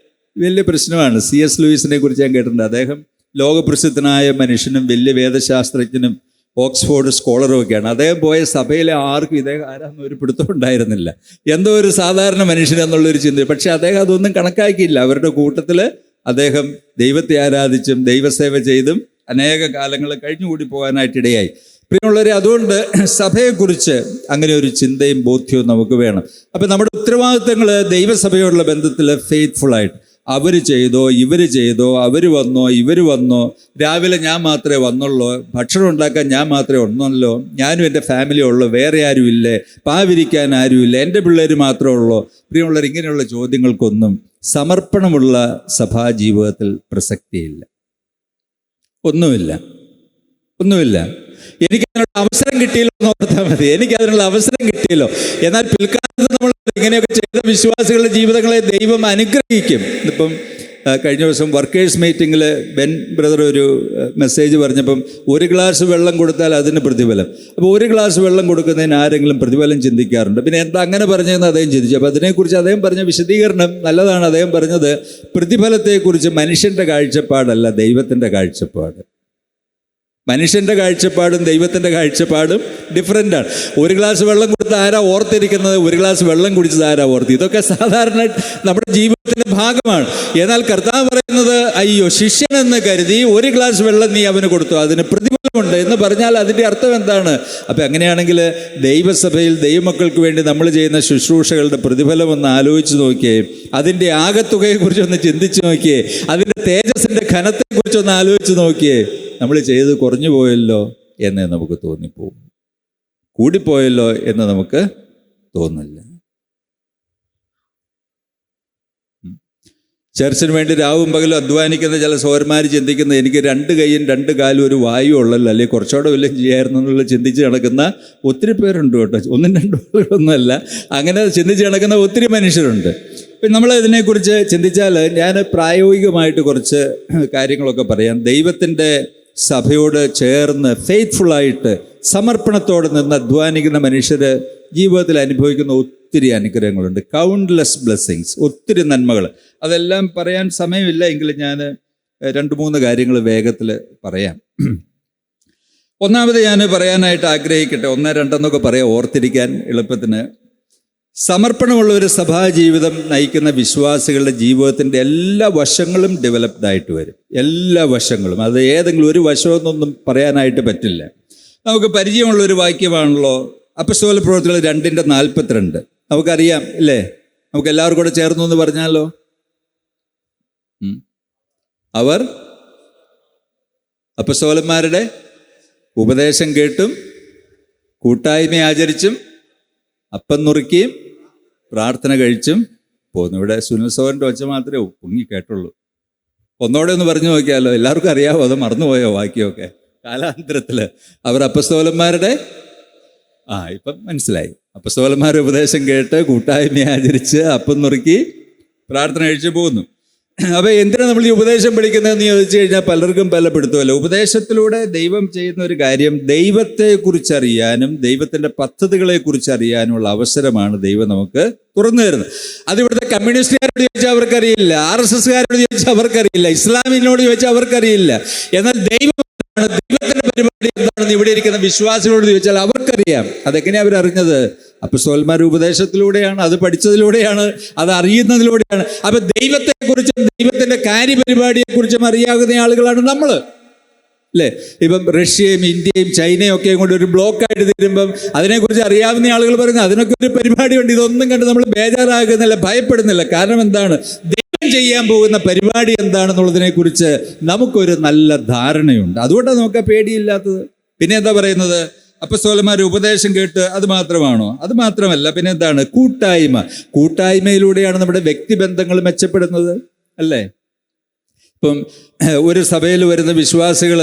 വലിയ പ്രശ്നമാണ്. C.S. ലൂയിസിനെ കുറിച്ച് ഞാൻ കേട്ടിട്ടുണ്ട്. അദ്ദേഹം ലോകപ്രസിദ്ധനായ മനുഷ്യനും വലിയ വേദശാസ്ത്രജ്ഞനും ഓക്സ്ഫോർഡ് സ്കോളറും ഒക്കെയാണ്. അദ്ദേഹം പോയ സഭയിലെ ആർക്കും ഇദ്ദേഹം ആരാന്നൊരു പിടുത്തം ഉണ്ടായിരുന്നില്ല. എന്തോ ഒരു സാധാരണ മനുഷ്യൻ എന്നുള്ളൊരു ചിന്ത. പക്ഷെ അദ്ദേഹം അതൊന്നും കണക്കാക്കിയില്ല. അവരുടെ കൂട്ടത്തിൽ അദ്ദേഹം ദൈവത്തെ ആരാധിച്ചും ദൈവസേവ ചെയ്തും അനേക കാലങ്ങൾ കഴിഞ്ഞുകൂടി പോകാനായിട്ടിടയായി. പ്രിയമുള്ളവരെ, അതുകൊണ്ട് സഭയെക്കുറിച്ച് അങ്ങനെ ഒരു ചിന്തയും ബോധ്യവും നമുക്ക് വേണം. അപ്പം നമ്മുടെ ഉത്തരവാദിത്തങ്ങൾ ദൈവസഭയോടുള്ള ബന്ധത്തിൽ ഫെയ്ത്ത്ഫുള്ളായിട്ട്, അവർ ചെയ്തോ, ഇവർ ചെയ്തോ, അവർ വന്നോ, ഇവർ വന്നോ, രാവിലെ ഞാൻ മാത്രമേ വന്നുള്ളൂ, ഭക്ഷണം ഉണ്ടാക്കാൻ ഞാൻ മാത്രമേ വന്നുള്ളൂ, ഞാനും എൻ്റെ ഫാമിലി ഉള്ളൂ, വേറെ ആരുമില്ലേ, പാവിരിക്കാൻ ആരുമില്ല, എൻ്റെ പിള്ളേർ മാത്രമേ ഉള്ളൂ. പ്രിയമുള്ളവർ, ഇങ്ങനെയുള്ള ചോദ്യങ്ങൾക്കൊന്നും സമർപ്പണമുള്ള സഭാജീവിതത്തിൽ പ്രസക്തിയില്ല. ഒന്നുമില്ല. എനിക്കതിനുള്ള അവസരം കിട്ടിയല്ലോ എന്ന് ഓർത്താൽ മതി. എനിക്കതിനുള്ള അവസരം കിട്ടിയല്ലോ. എന്നാൽ പിൽക്കാലത്ത് നമ്മൾ ഇങ്ങനെയൊക്കെ ചെയ്ത വിശ്വാസികളുടെ ജീവിതങ്ങളെ ദൈവം അനുഗ്രഹിക്കും. ഇപ്പം കഴിഞ്ഞ ദിവസം വർക്കേഴ്സ് മീറ്റിങ്ങിൽ ബെൻ ബ്രദർ ഒരു മെസ്സേജ് പറഞ്ഞപ്പം 1 ഗ്ലാസ് വെള്ളം കൊടുത്താൽ അതിന് പ്രതിഫലം. അപ്പോൾ 1 ഗ്ലാസ് വെള്ളം കൊടുക്കുന്നതിന് ആരെങ്കിലും പ്രതിഫലം ചിന്തിക്കാറുണ്ട്? പിന്നെ എന്താ അങ്ങനെ പറഞ്ഞതെന്ന് അദ്ദേഹം ചിന്തിച്ചു. അപ്പോൾ അതിനെക്കുറിച്ച് അദ്ദേഹം പറഞ്ഞ വിശദീകരണം നല്ലതാണ്. അദ്ദേഹം പറഞ്ഞത് പ്രതിഫലത്തെക്കുറിച്ച് മനുഷ്യൻ്റെ കാഴ്ചപ്പാടല്ല, ദൈവത്തിൻ്റെ കാഴ്ചപ്പാട്. മനുഷ്യൻ്റെ കാഴ്ചപ്പാടും ദൈവത്തിൻ്റെ കാഴ്ചപ്പാടും ഡിഫറൻ്റാണ്. 1 ഗ്ലാസ് വെള്ളം കൊടുത്ത് ആരാ ഓർത്തിരിക്കുന്നത്? 1 ഗ്ലാസ് വെള്ളം കുടിച്ചത് ആരാ ഓർത്തി? ഇതൊക്കെ സാധാരണ നമ്മുടെ ജീവിതത്തിൻ്റെ ഭാഗമാണ്. എന്നാൽ കർത്താവ് പറയുന്നത്, അയ്യോ, ശിഷ്യനെന്ന് കരുതി 1 ഗ്ലാസ് വെള്ളം നീ അവന് കൊടുത്തു, അതിന് പ്രതിഫലമുണ്ട് എന്ന് പറഞ്ഞാൽ അതിൻ്റെ അർത്ഥം എന്താണ്? അപ്പം അങ്ങനെയാണെങ്കിൽ ദൈവസഭയിൽ ദൈവമക്കൾക്ക് വേണ്ടി നമ്മൾ ചെയ്യുന്ന ശുശ്രൂഷകളുടെ പ്രതിഫലം ഒന്ന് ആലോചിച്ച് നോക്കിയേ, അതിൻ്റെ ആകത്തുകയെക്കുറിച്ചൊന്ന് ചിന്തിച്ച് നോക്കിയേ, അതിൻ്റെ തേജസ്സിൻ്റെ ഘനത്തെക്കുറിച്ചൊന്ന് ആലോചിച്ച് നോക്കിയേ. നമ്മൾ ചെയ്ത് കുറഞ്ഞു പോയല്ലോ എന്ന് നമുക്ക് തോന്നിപ്പോകും, കൂടിപ്പോയല്ലോ എന്ന് നമുക്ക് തോന്നില്ല. ചർച്ചിന് വേണ്ടി രാവും പകലും അധ്വാനിക്കുന്ന ചില സഹോദരന്മാർ ചിന്തിക്കുന്നത്, എനിക്ക് 2 കൈയും 2 കാലും ഒരു വായു ഉള്ളല്ലോ, അല്ലെങ്കിൽ കുറച്ചുകൂടെ വല്ലതും ചെയ്യായിരുന്നു എന്നുള്ള ചിന്തിച്ച് നടക്കുന്ന ഒത്തിരി പേരുണ്ട് കേട്ടോ. 1-2 ആളുകളൊന്നുമല്ല, അങ്ങനെ ചിന്തിച്ച് നടക്കുന്ന ഒത്തിരി മനുഷ്യരുണ്ട്. പിന്നെ നമ്മൾ ഇതിനെക്കുറിച്ച് ചിന്തിച്ചാൽ ഞാൻ പ്രായോഗികമായിട്ട് കുറച്ച് കാര്യങ്ങളൊക്കെ പറയാം. ദൈവത്തിൻ്റെ സഭയോട് ചേർന്ന് ഫെയ്ത്ത്ഫുള്ളായിട്ട് സമർപ്പണത്തോടെ നിന്ന് അധ്വാനിക്കുന്ന മനുഷ്യർ ജീവിതത്തിൽ അനുഭവിക്കുന്ന ഒത്തിരി അനുഗ്രഹങ്ങളുണ്ട്. കൗണ്ട്ലെസ് ബ്ലെസ്സിങ്സ്, ഒത്തിരി നന്മകൾ. അതെല്ലാം പറയാൻ സമയമില്ല, എങ്കിലും ഞാൻ 2-3 കാര്യങ്ങൾ വേഗത്തിൽ പറയാം. ഒന്നാമത് ഞാൻ പറയാനായിട്ട് ആഗ്രഹിക്കട്ടെ, 1-2 പറയാം ഓർത്തിരിക്കാൻ എളുപ്പത്തിന്. സമർപ്പണമുള്ള ഒരു സഭാജീവിതം നയിക്കുന്ന വിശ്വാസികളുടെ ജീവിതത്തിൻ്റെ എല്ലാ വശങ്ങളും ഡെവലപ്ഡ് ആയിട്ട് വരും. എല്ലാ വശങ്ങളും, അത് ഏതെങ്കിലും ഒരു വശമെന്നൊന്നും പറയാനായിട്ട് പറ്റില്ല. നമുക്ക് പരിചയമുള്ളൊരു വാക്യമാണല്ലോ അപ്പോസ്തല പ്രവൃത്തികൾ 2:42. നമുക്കറിയാം ഇല്ലേ? നമുക്ക് എല്ലാവർക്കും കൂടെ ചേർന്നു എന്ന് പറഞ്ഞാലോ. അവർ അപ്പോസ്തലന്മാരുടെ ഉപദേശം കേട്ടും കൂട്ടായ്മ ആചരിച്ചും അപ്പം നുറുക്കിയും പ്രാർത്ഥന കഴിച്ചും പോന്നു. ഇവിടെ സുനിൽ സോഹന്റെ ഒച്ച മാത്രമേ പൊങ്ങി കേട്ടുള്ളൂ. ഒന്നോടെ ഒന്ന് പറഞ്ഞു നോക്കിയാലോ. എല്ലാവർക്കും അറിയാവോ? അത് മറന്നുപോയോ വാക്യമൊക്കെ? കാലാന്തരത്തിൽ അവർ അപ്പോസ്തലന്മാരുടെ ഇപ്പം മനസ്സിലായി. അപ്പോസ്തലന്മാരുടെ ഉപദേശം കേട്ട് കൂട്ടായ്മ ആചരിച്ച് അപ്പം നുറുക്കി പ്രാർത്ഥന കഴിച്ച് പോകുന്നു. അപ്പോൾ എന്തിനാണ് നമ്മൾ ഈ ഉപദേശം പഠിക്കുന്നതെന്ന് ചോദിച്ചു കഴിഞ്ഞാൽ പലർക്കും പല പിടുത്തമല്ലോ. ഉപദേശത്തിലൂടെ ദൈവം ചെയ്യുന്ന ഒരു കാര്യം ദൈവത്തെക്കുറിച്ചറിയാനും ദൈവത്തിൻ്റെ പദ്ധതികളെക്കുറിച്ച് അറിയാനുമുള്ള അവസരമാണ് ദൈവം നമുക്ക് തുറന്നു തരുന്നത്. അത് ഇവിടുത്തെ കമ്മ്യൂണിസ്റ്റുകാരോട് ചോദിച്ചാൽ അവർക്കറിയില്ല, RSSകാരോട് ചോദിച്ചാൽ അവർക്കറിയില്ല, ഇസ്ലാമിനോട് ചോദിച്ചാൽ അവർക്കറിയില്ല. എന്നാൽ ദൈവത്തിന്റെ പരിപാടി എന്താണെന്ന് ഇവിടെ ഇരിക്കുന്ന വിശ്വാസികളോട് ചോദിച്ചാൽ അവർക്കറിയാം. അതെങ്ങനെയാണ് അവരറിഞ്ഞത്? അപ്പോസ്തലന്മാരുടെ ഉപദേശത്തിലൂടെയാണ്, അത് പഠിച്ചതിലൂടെയാണ്, അത് അറിയുന്നതിലൂടെയാണ്. അപ്പൊ ദൈവത്തെക്കുറിച്ചും ദൈവത്തിന്റെ കാര്യപരിപാടിയെക്കുറിച്ചും അറിയാവുന്ന ആളുകളാണ് നമ്മൾ, അല്ലേ? ഇപ്പം റഷ്യയും ഇന്ത്യയും ചൈനയും ഒക്കെ കൊണ്ട് ഒരു ബ്ലോക്കായിട്ട് തീരുമ്പം അതിനെക്കുറിച്ച് അറിയാവുന്ന ആളുകൾ പറയുന്നത് അതിനൊക്കെ ഒരു പരിപാടിയുണ്ട്. ഇതൊന്നും കണ്ട് നമ്മൾ ബേജാറാകുന്നില്ല, ഭയപ്പെടുന്നില്ല. കാരണം എന്താണ്? ദൈവം ചെയ്യാൻ പോകുന്ന പരിപാടി എന്താണെന്നുള്ളതിനെ കുറിച്ച് നമുക്കൊരു നല്ല ധാരണയുണ്ട്. അതുകൊണ്ടാണ് നമുക്ക് ആ പേടിയില്ലാത്തത്. പിന്നെ എന്താ പറയുന്നത്? അപ്പോസ്തലന്മാരുടെ ഉപദേശം കേട്ട് അത് മാത്രമാണോ? അത് മാത്രമല്ല, പിന്നെ എന്താണ്? കൂട്ടായ്മയിലൂടെയാണ് നമ്മുടെ വ്യക്തിബന്ധങ്ങൾ മെച്ചപ്പെടുന്നത്, അല്ലേ? ഇപ്പം ഒരു സഭയിൽ വരുന്ന വിശ്വാസികൾ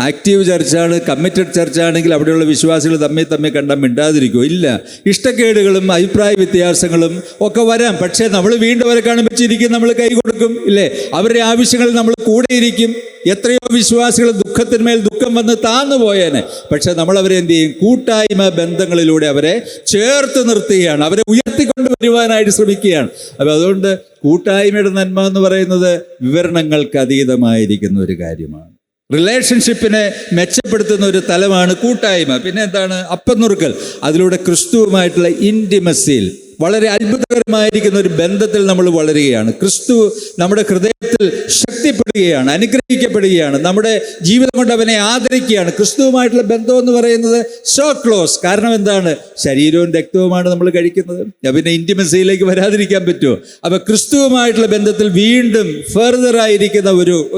ആക്റ്റീവ് ചർച്ചാണ്, കമ്മിറ്റഡ് ചർച്ചാണെങ്കിൽ അവിടെയുള്ള വിശ്വാസികൾ തമ്മിൽ കണ്ടാൽ മിണ്ടാതിരിക്കുമോ? ഇല്ല. ഇഷ്ടക്കേടുകളും അഭിപ്രായ വ്യത്യാസങ്ങളും ഒക്കെ വരാം. പക്ഷേ നമ്മൾ വീണ്ടും അവരെ കാണുമ്പോൾ നമ്മൾ കൈ കൊടുക്കും, ഇല്ലേ? അവരുടെ ആവശ്യങ്ങളിൽ നമ്മൾ കൂടെ ഇരിക്കും. എത്രയോ വിശ്വാസികൾ ദുഃഖത്തിന്മേൽ ദുഃഖം വന്ന് താന്നു പോയേനെ. പക്ഷെ നമ്മൾ അവരെ എന്ത് ചെയ്യും? കൂട്ടായ്മ ബന്ധങ്ങളിലൂടെ അവരെ ചേർത്ത് നിർത്തുകയാണ്, അവരെ ഉയർത്തിക്കൊണ്ട് വരുവാനായിട്ട് ശ്രമിക്കുകയാണ്. അപ്പം അതുകൊണ്ട് കൂട്ടായ്മയുടെ നന്മ എന്ന് പറയുന്നത് വിവരണങ്ങൾക്ക് അതീതമായിരിക്കുന്ന ഒരു കാര്യമാണ്. റിലേഷൻഷിപ്പിനെ മെച്ചപ്പെടുത്തുന്ന ഒരു തലമാണ് കൂട്ടായ്മ. പിന്നെ എന്താണ്? അപ്പം നുറുക്കൽ. അതിലൂടെ ക്രിസ്തുവുമായിട്ടുള്ള ഇൻറ്റിമസിയിൽ വളരെ അത്ഭുതകരമായിരിക്കുന്ന ഒരു ബന്ധത്തിൽ നമ്മൾ വളരുകയാണ്. ക്രിസ്തു നമ്മുടെ ഹൃദയത്തിൽ ശക്തിപ്പെടുകയാണ്, അനുഗ്രഹിക്കപ്പെടുകയാണ്, നമ്മുടെ ജീവിതം കൊണ്ട് അവനെ ആദരിക്കുകയാണ്. ക്രിസ്തുവുമായിട്ടുള്ള ബന്ധം എന്ന് പറയുന്നത് സോ ക്ലോസ്. കാരണം എന്താണ്? ശരീരവും രക്തവുമാണ് നമ്മൾ കഴിക്കുന്നത്. പിന്നെ ഇൻറ്റിമസിയിലേക്ക് വരാതിരിക്കാൻ പറ്റുമോ? അപ്പൊ ക്രിസ്തുവുമായിട്ടുള്ള ബന്ധത്തിൽ വീണ്ടും ഫെർദർ ആയിരിക്കുന്ന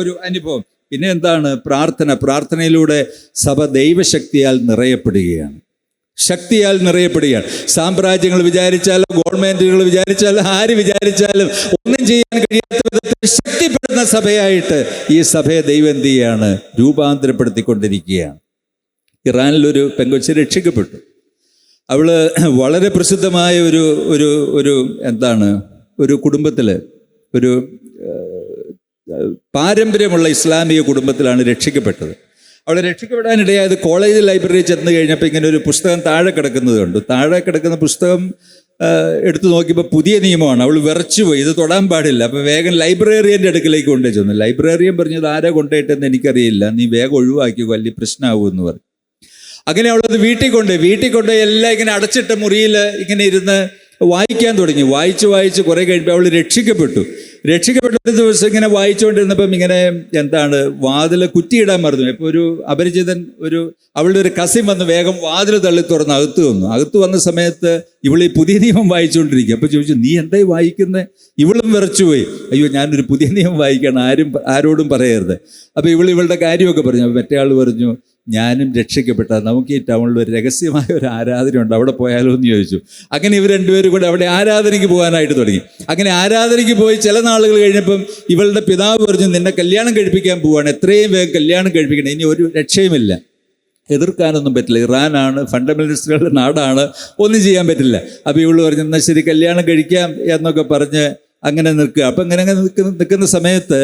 ഒരു അനുഭവം. പിന്നെ എന്താണ്? പ്രാർത്ഥനയിലൂടെ സഭ ദൈവശക്തിയാൽ നിറയപ്പെടുകയാണ്, ശക്തിയാൽ നിറയപ്പെടുകയാണ്. സാമ്രാജ്യങ്ങൾ വിചാരിച്ചാലോ ഗവൺമെന്റുകൾ വിചാരിച്ചാലോ ആര് വിചാരിച്ചാലും ഒന്നും ചെയ്യാൻ കഴിയാത്ത വിധത്തിൽ ശക്തിപ്പെടുന്ന സഭയായിട്ട് ഈ സഭയെ ദൈവം എന്ത് ചെയ്യാണ്? രൂപാന്തരപ്പെടുത്തിക്കൊണ്ടിരിക്കുകയാണ്. ഇറാനിലൊരു പെങ്കൊച്ച് രക്ഷിക്കപ്പെട്ടു. അവള് വളരെ പ്രസിദ്ധമായ ഒരു കുടുംബത്തിൽ, ഒരു പാരമ്പര്യമുള്ള ഇസ്ലാമിക കുടുംബത്തിലാണ് രക്ഷിക്കപ്പെട്ടത്. അവിടെ രക്ഷിക്കപ്പെടാനിടയായത് കോളേജ് ലൈബ്രറിയിൽ ചെന്ന് കഴിഞ്ഞപ്പോൾ ഇങ്ങനെ ഒരു പുസ്തകം താഴെ കിടക്കുന്നത് കണ്ടു. താഴെ കിടക്കുന്ന പുസ്തകം എടുത്തു നോക്കിയപ്പോൾ പുതിയ നിയമമാണ്. അവൾ വിറച്ചുപോയി, ഇത് തൊടാൻ പാടില്ല. അപ്പോൾ വേഗം ലൈബ്രറിയൻ്റെ അടുക്കിലേക്ക് കൊണ്ടു ചെന്നു. ലൈബ്രറിയൻ പറഞ്ഞത് ആരാ കൊണ്ടുപോയിട്ടെന്ന് എനിക്കറിയില്ല, നീ വേഗം ഒഴിവാക്കി, വലിയ പ്രശ്നമാകുമെന്ന് പറഞ്ഞു. അങ്ങനെ അവളത് വീട്ടിൽ കൊണ്ടുപോയി എല്ലാം ഇങ്ങനെ അടച്ചിട്ട മുറിയിൽ ഇങ്ങനെ ഇരുന്ന് വായിക്കാൻ തുടങ്ങി. വായിച്ച് കുറേ കഴിയുമ്പോൾ അവൾ രക്ഷിക്കപ്പെട്ട ഒരു ദിവസം ഇങ്ങനെ വായിച്ചുകൊണ്ടിരുന്നപ്പം ഇങ്ങനെ വാതിൽ കുറ്റിയിടാൻ മറന്നു. ഇപ്പോൾ ഒരു അപരിചിതൻ, അവളുടെ ഒരു കസിൻ വന്ന് വേഗം വാതിൽ തള്ളി തുറന്ന് അകത്ത് വന്ന സമയത്ത് ഇവൾ ഈ പുതിയ നിയമം വായിച്ചുകൊണ്ടിരിക്കുക. അപ്പോൾ ചോദിച്ചു, നീ എന്തായി വായിക്കുന്നത്? ഇവളും വിറച്ചുപോയി. അയ്യോ, ഞാനൊരു പുതിയ നിയമം വായിക്കണം, ആരോടും പറയരുത്. അപ്പോൾ ഇവളുടെ കാര്യമൊക്കെ പറഞ്ഞു. അപ്പോൾ മറ്റേ ആൾ പറഞ്ഞു, ഞാനും രക്ഷിക്കപ്പെട്ട, നമുക്ക് ഈ ടൗണിൽ ഒരു രഹസ്യമായ ഒരു ആരാധനയുണ്ട്, അവിടെ പോയാലോ എന്ന് ചോദിച്ചു. അങ്ങനെ ഇവർ രണ്ടുപേരും കൂടെ അവിടെ ആരാധനയ്ക്ക് പോകാനായിട്ട് തുടങ്ങി. അങ്ങനെ ആരാധനയ്ക്ക് പോയി ചില നാളുകൾ കഴിഞ്ഞപ്പം ഇവളുടെ പിതാവ് പറഞ്ഞു, നിന്നെ കല്യാണം കഴിപ്പിക്കാൻ പോവാണ്, എത്രയും വേഗം കല്യാണം കഴിപ്പിക്കണം, ഇനി ഒരു രക്ഷയുമില്ല. എതിർക്കാനൊന്നും പറ്റില്ല, ഇറാനാണ്, ഫണ്ടമെന്റലിസ്റ്റുകളുടെ നാടാണ്, ഒന്നും ചെയ്യാൻ പറ്റില്ല. അപ്പോൾ ഇവള് പറഞ്ഞു, എന്നാൽ ശരി കല്യാണം കഴിക്കാം എന്നൊക്കെ പറഞ്ഞ് അങ്ങനെ നിൽക്കുക. അപ്പം ഇങ്ങനെ നിൽക്കുന്ന സമയത്ത്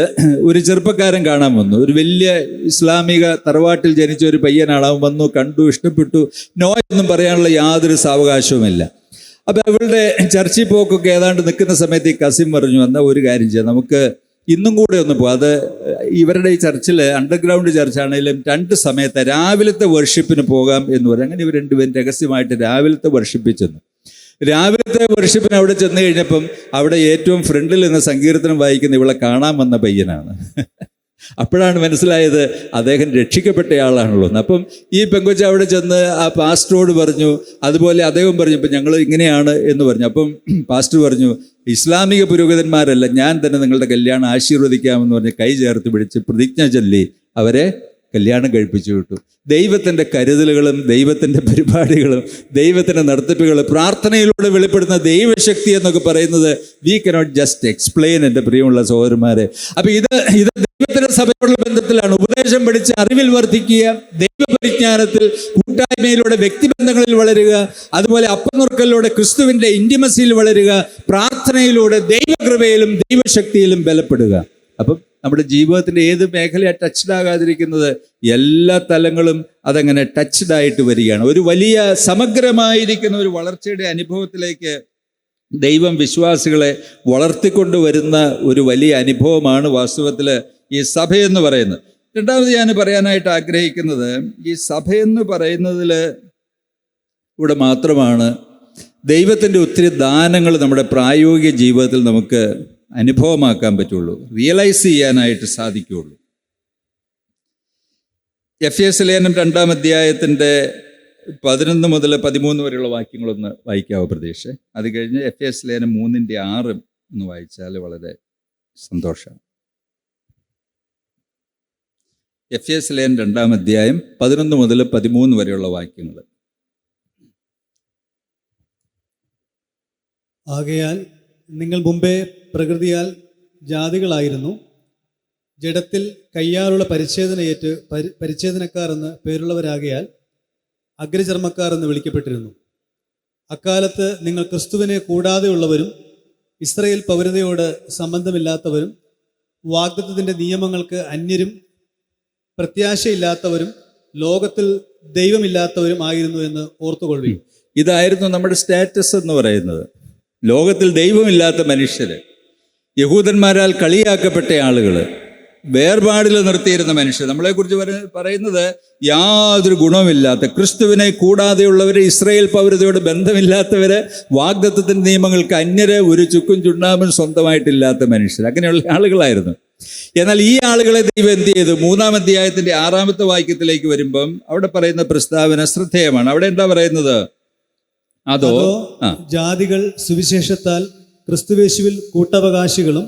ഒരു ചെറുപ്പക്കാരൻ കാണാൻ വന്നു. ഒരു വലിയ ഇസ്ലാമിക തറവാട്ടിൽ ജനിച്ച ഒരു പയ്യനാണ്. അവൻ വന്നു, കണ്ടു, ഇഷ്ടപ്പെട്ടു. നോ എന്നും പറയാനുള്ള യാതൊരു സാവകാശവുമില്ല. അപ്പം അവളുടെ ചർച്ചിൽ പോക്കൊക്കെ ഏതാണ്ട് നിൽക്കുന്ന സമയത്ത് ഈ കസിൻ പറഞ്ഞു, എന്നാൽ ഒരു കാര്യം ചെയ്യാം, നമുക്ക് ഇന്നും കൂടെ ഒന്ന് പോകും. അത് ഇവരുടെ ഈ ചർച്ചിൽ അണ്ടർഗ്രൗണ്ട് ചർച്ചാണെങ്കിലും 2 സമയത്ത് രാവിലത്തെ വർഷിപ്പിന് പോകാം എന്ന് പറയും. അങ്ങനെ ഇവർ രണ്ടുപേരും രഹസ്യമായിട്ട് രാവിലത്തെ വർഷിപ്പിൽ ചെന്നു. രാവിലത്തെ വർഷിപ്പിന് അവിടെ ചെന്ന് കഴിഞ്ഞപ്പം അവിടെ ഏറ്റവും ഫ്രണ്ടിൽ നിന്ന് സങ്കീർത്തനം വായിക്കുന്ന ഇവളെ കാണാൻ വന്ന പയ്യനാണ്. അപ്പോഴാണ് മനസ്സിലായത് അദ്ദേഹം രക്ഷിക്കപ്പെട്ടയാളാണല്ലോ എന്ന്. അപ്പം ഈ പെങ്കൊച്ച അവിടെ ചെന്ന് ആ പാസ്റ്ററോട് പറഞ്ഞു, അതുപോലെ അദ്ദേഹം പറഞ്ഞു, ഇപ്പം ഞങ്ങൾ ഇങ്ങനെയാണ് എന്ന് പറഞ്ഞു. അപ്പം പാസ്റ്റർ പറഞ്ഞു, ഇസ്ലാമിക പുരോഹിതന്മാരല്ല, ഞാൻ തന്നെ നിങ്ങളുടെ കല്യാണം ആശീർവദിക്കാമെന്ന് പറഞ്ഞ് കൈ ചേർത്ത് പിടിച്ച് പ്രതിജ്ഞ ചൊല്ലി അവരെ കല്യാണം കഴിപ്പിച്ചു വിട്ടു. ദൈവത്തിൻ്റെ കരുതലുകളും ദൈവത്തിൻ്റെ പരിപാടികളും ദൈവത്തിൻ്റെ നടത്തിപ്പുകളും പ്രാർത്ഥനയിലൂടെ വെളിപ്പെടുന്ന ദൈവശക്തി എന്നൊക്കെ പറയുന്നത് വി കനോട്ട് ജസ്റ്റ് എക്സ്പ്ലെയിൻ. എൻ്റെ പ്രിയമുള്ള സഹോദരന്മാരെ, അപ്പം ഇത് ദൈവത്തിൻ്റെ സഭയോടുള്ള ബന്ധത്തിലാണ്. ഉപദേശം പഠിച്ച് അറിവിൽ വർദ്ധിക്കുക, ദൈവപരിജ്ഞാനത്തിൽ കൂട്ടായ്മയിലൂടെ വ്യക്തിബന്ധങ്ങളിൽ വളരുക, അതുപോലെ അപ്പനുറുക്കലിലൂടെ ക്രിസ്തുവിൻ്റെ ഇൻറ്റിമസിയിൽ വളരുക, പ്രാർത്ഥനയിലൂടെ ദൈവകൃപയിലും ദൈവശക്തിയിലും ബലപ്പെടുക. അപ്പം നമ്മുടെ ജീവിതത്തിൻ്റെ ഏത് മേഖലയാണ് ടച്ച്ഡ് ആകാതിരിക്കുന്നത്? എല്ലാ തലങ്ങളും അതങ്ങനെ ടച്ച്ഡ് ആയിട്ട് വരികയാണ്. ഒരു വലിയ സമഗ്രമായിരിക്കുന്ന ഒരു വളർച്ചയുടെ അനുഭവത്തിലേക്ക് ദൈവം വിശ്വാസികളെ വളർത്തിക്കൊണ്ടുവരുന്ന ഒരു വലിയ അനുഭവമാണ് വാസ്തവത്തിൽ ഈ സഭയെന്ന് പറയുന്നത്. രണ്ടാമത് ഞാൻ പറയാനായിട്ട് ആഗ്രഹിക്കുന്നത്, ഈ സഭയെന്ന് പറയുന്നതിൽ ഇവിടെ മാത്രമാണ് ദൈവത്തിൻ്റെ ഒത്തിരി ദാനങ്ങൾ നമ്മുടെ പ്രായോഗിക ജീവിതത്തിൽ നമുക്ക് അനുഭവമാക്കാൻ പറ്റുള്ളൂ, റിയലൈസ് ചെയ്യാനായിട്ട് സാധിക്കുകയുള്ളൂ. എഫേസ്യ ലേഖനം 2-ാം അധ്യായത്തിൻ്റെ 11 മുതൽ 13 വരെയുള്ള വാക്യങ്ങളൊന്ന് വായിക്കാവോ പ്രതീക്ഷ? അത് കഴിഞ്ഞ് എഫേസ്യ ലേഖനം 3:6 ഒന്ന് വായിച്ചാൽ വളരെ സന്തോഷമാണ്. എഫേസ്യ ലേഖനം 2-ാം അധ്യായം 11 മുതൽ 13 വരെയുള്ള വാക്യങ്ങൾ. ആകയാൽ നിങ്ങൾ മുമ്പേ പ്രകൃതിയാൽ ജാതികളായിരുന്നു, ജഡത്തിൽ കയ്യാലുള്ള പരിച്ഛേദനയേറ്റ് പരിച്ഛേദനക്കാർ എന്ന് പേരുള്ളവരാകയാൽ അഗ്രചർമ്മക്കാർ എന്ന് വിളിക്കപ്പെട്ടിരുന്നു. അക്കാലത്ത് നിങ്ങൾ ക്രിസ്തുവിനെ കൂടാതെയുള്ളവരും ഇസ്രായേൽ പൗരതയോട് സംബന്ധമില്ലാത്തവരും വാഗ്ദത്തത്തിൻ്റെ നിയമങ്ങൾക്ക് അന്യരും പ്രത്യാശയില്ലാത്തവരും ലോകത്തിൽ ദൈവമില്ലാത്തവരും ആയിരുന്നു എന്ന് ഓർത്തുകൊള്ളുവിൻ. ഇതായിരുന്നു നമ്മുടെ സ്റ്റാറ്റസ് എന്ന് പറയുന്നത്. ലോകത്തിൽ ദൈവമില്ലാത്ത മനുഷ്യര്, യഹൂദന്മാരാൽ കളിയാക്കപ്പെട്ട ആളുകൾ, വേർപാടിൽ നിർത്തിയിരുന്ന മനുഷ്യർ, നമ്മളെക്കുറിച്ച് പറയുന്നത് യാതൊരു ഗുണവുമില്ലാത്ത, ക്രിസ്തുവിനെ കൂടാതെയുള്ളവർ, ഇസ്രായേൽ പൗരതയോട് ബന്ധമില്ലാത്തവര്, വാഗ്ദത്തത്തിൻ്റെ നിയമങ്ങൾക്ക് അന്യര്, ഒരു ചുക്കും ചുണ്ണാമ്പും സ്വന്തമായിട്ടില്ലാത്ത മനുഷ്യർ, അങ്ങനെയുള്ള ആളുകളായിരുന്നു. എന്നാൽ ഈ ആളുകളെ ദൈവം എന്ത് ചെയ്തു? 3-ാം അധ്യായത്തിൻ്റെ 6-ാമത്തെ വാക്യത്തിലേക്ക് വരുമ്പം അവിടെ പറയുന്ന പ്രസ്താവന ശ്രദ്ധേയമാണ്. അവിടെ എന്താ പറയുന്നത്? അതോ ജാതികൾ സുവിശേഷത്താൽ ക്രിസ്തുവേശുവിൽ കൂട്ടവകാശികളും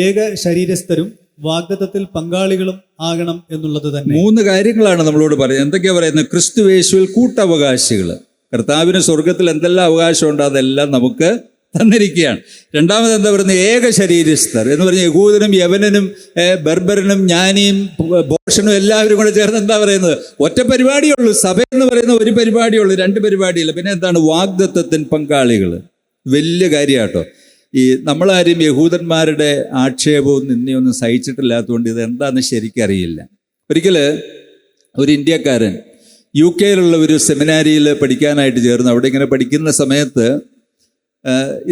ഏക ശരീരസ്ഥരും വാഗ്ദത്തത്തിൽ പങ്കാളികളും ആകണം എന്നുള്ളത് തന്നെ. 3 കാര്യങ്ങളാണ് നമ്മളോട് പറയുന്നത്. എന്തൊക്കെയാ പറയുന്നത്? ക്രിസ്തുവേശുവിൽ കൂട്ടവകാശികൾ. കർത്താവിന് സ്വർഗത്തിൽ എന്തെല്ലാം അവകാശമുണ്ടോ അതെല്ലാം നമുക്ക് തന്നിരിക്കുകയാണ്. രണ്ടാമത് എന്താ പറയുന്നത്? ഏക ശരീരസ്ഥർ എന്ന് പറഞ്ഞാൽ യഹൂദനും യവനനും ബർബരനും ജ്ഞാനിയും ഭോഷനും എല്ലാവരും കൂടെ ചേർന്ന് എന്താ പറയുന്നത്? ഒറ്റ പരിപാടിയുള്ളൂ. സഭ എന്ന് പറയുന്ന ഒരു പരിപാടിയുള്ളൂ, 2 പരിപാടിയില്ല. പിന്നെ എന്താണ്? വാഗ്ദത്തത്തിൻ പങ്കാളികൾ. വലിയ കാര്യമാട്ടോ. ഈ നമ്മളാരും യഹൂദന്മാരുടെ ആക്ഷേപവും നിന്നെയൊന്നും സഹിച്ചിട്ടില്ലാത്തതുകൊണ്ട് ഇതെന്താണെന്ന് ശരിക്കറിയില്ല. ഒരിക്കൽ ഒരു ഇന്ത്യക്കാരൻ UK ഒരു സെമിനാരിയിൽ പഠിക്കാനായിട്ട് ചേർന്നു. അവിടെ ഇങ്ങനെ പഠിക്കുന്ന സമയത്ത്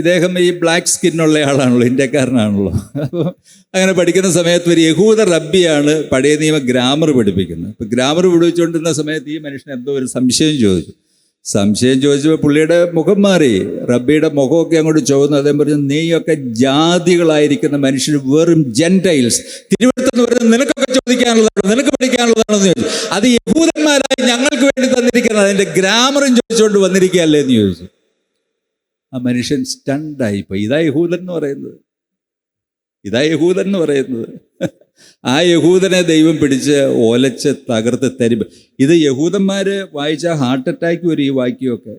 ഇദ്ദേഹം ഈ ബ്ലാക്ക് സ്കിന്നുള്ള ആളാണല്ലോ, ഇന്ത്യക്കാരനാണല്ലോ. അപ്പോൾ അങ്ങനെ പഠിക്കുന്ന സമയത്ത് ഒരു യഹൂദ റബ്ബിയാണ് പഴയ നിയമ ഗ്രാമർ പഠിപ്പിക്കുന്നത്. അപ്പോൾ ഗ്രാമർ പഠിപ്പിച്ചുകൊണ്ടിരുന്ന സമയത്ത് ഈ മനുഷ്യൻ എന്തോ ഒരു സംശയം ചോദിച്ചപ്പോൾ പുള്ളിയുടെ മുഖം മാറി. റബ്ബിയുടെ മുഖമൊക്കെ അങ്ങോട്ട് ചോദിച്ചു. അദ്ദേഹം പറഞ്ഞു, നീയൊക്കെ ജാതികളായിരിക്കുന്ന മനുഷ്യർ, വെറും ജെൻറ്റൈൽസ്, തിരുവനന്തപുരത്ത് പറയുന്നത് നിനക്കൊക്കെ ചോദിക്കാനുള്ളതാണ്, നിനക്ക് പഠിക്കാനുള്ളതാണെന്ന് ചോദിച്ചു. അത് യഹൂദന്മാരായി ഞങ്ങൾക്ക് വേണ്ടി തന്നിരിക്കുന്നത്, അതിൻ്റെ ഗ്രാമറും ചോദിച്ചുകൊണ്ട് വന്നിരിക്കുകയല്ലേ എന്ന് ചോദിച്ചു. ആ മനുഷ്യൻ സ്റ്റണ്ടായിപ്പോയി. ഇതാ യഹൂദൻ എന്ന് പറയുന്നത്. ആ യഹൂദനെ ദൈവം പിടിച്ച് ഒലച്ച് തകർത്ത് തരും. ഇത് യഹൂദന്മാർ വായിച്ചാൽ ഹാർട്ട് അറ്റാക്ക് വരും. ഈ വാക്യമൊക്കെ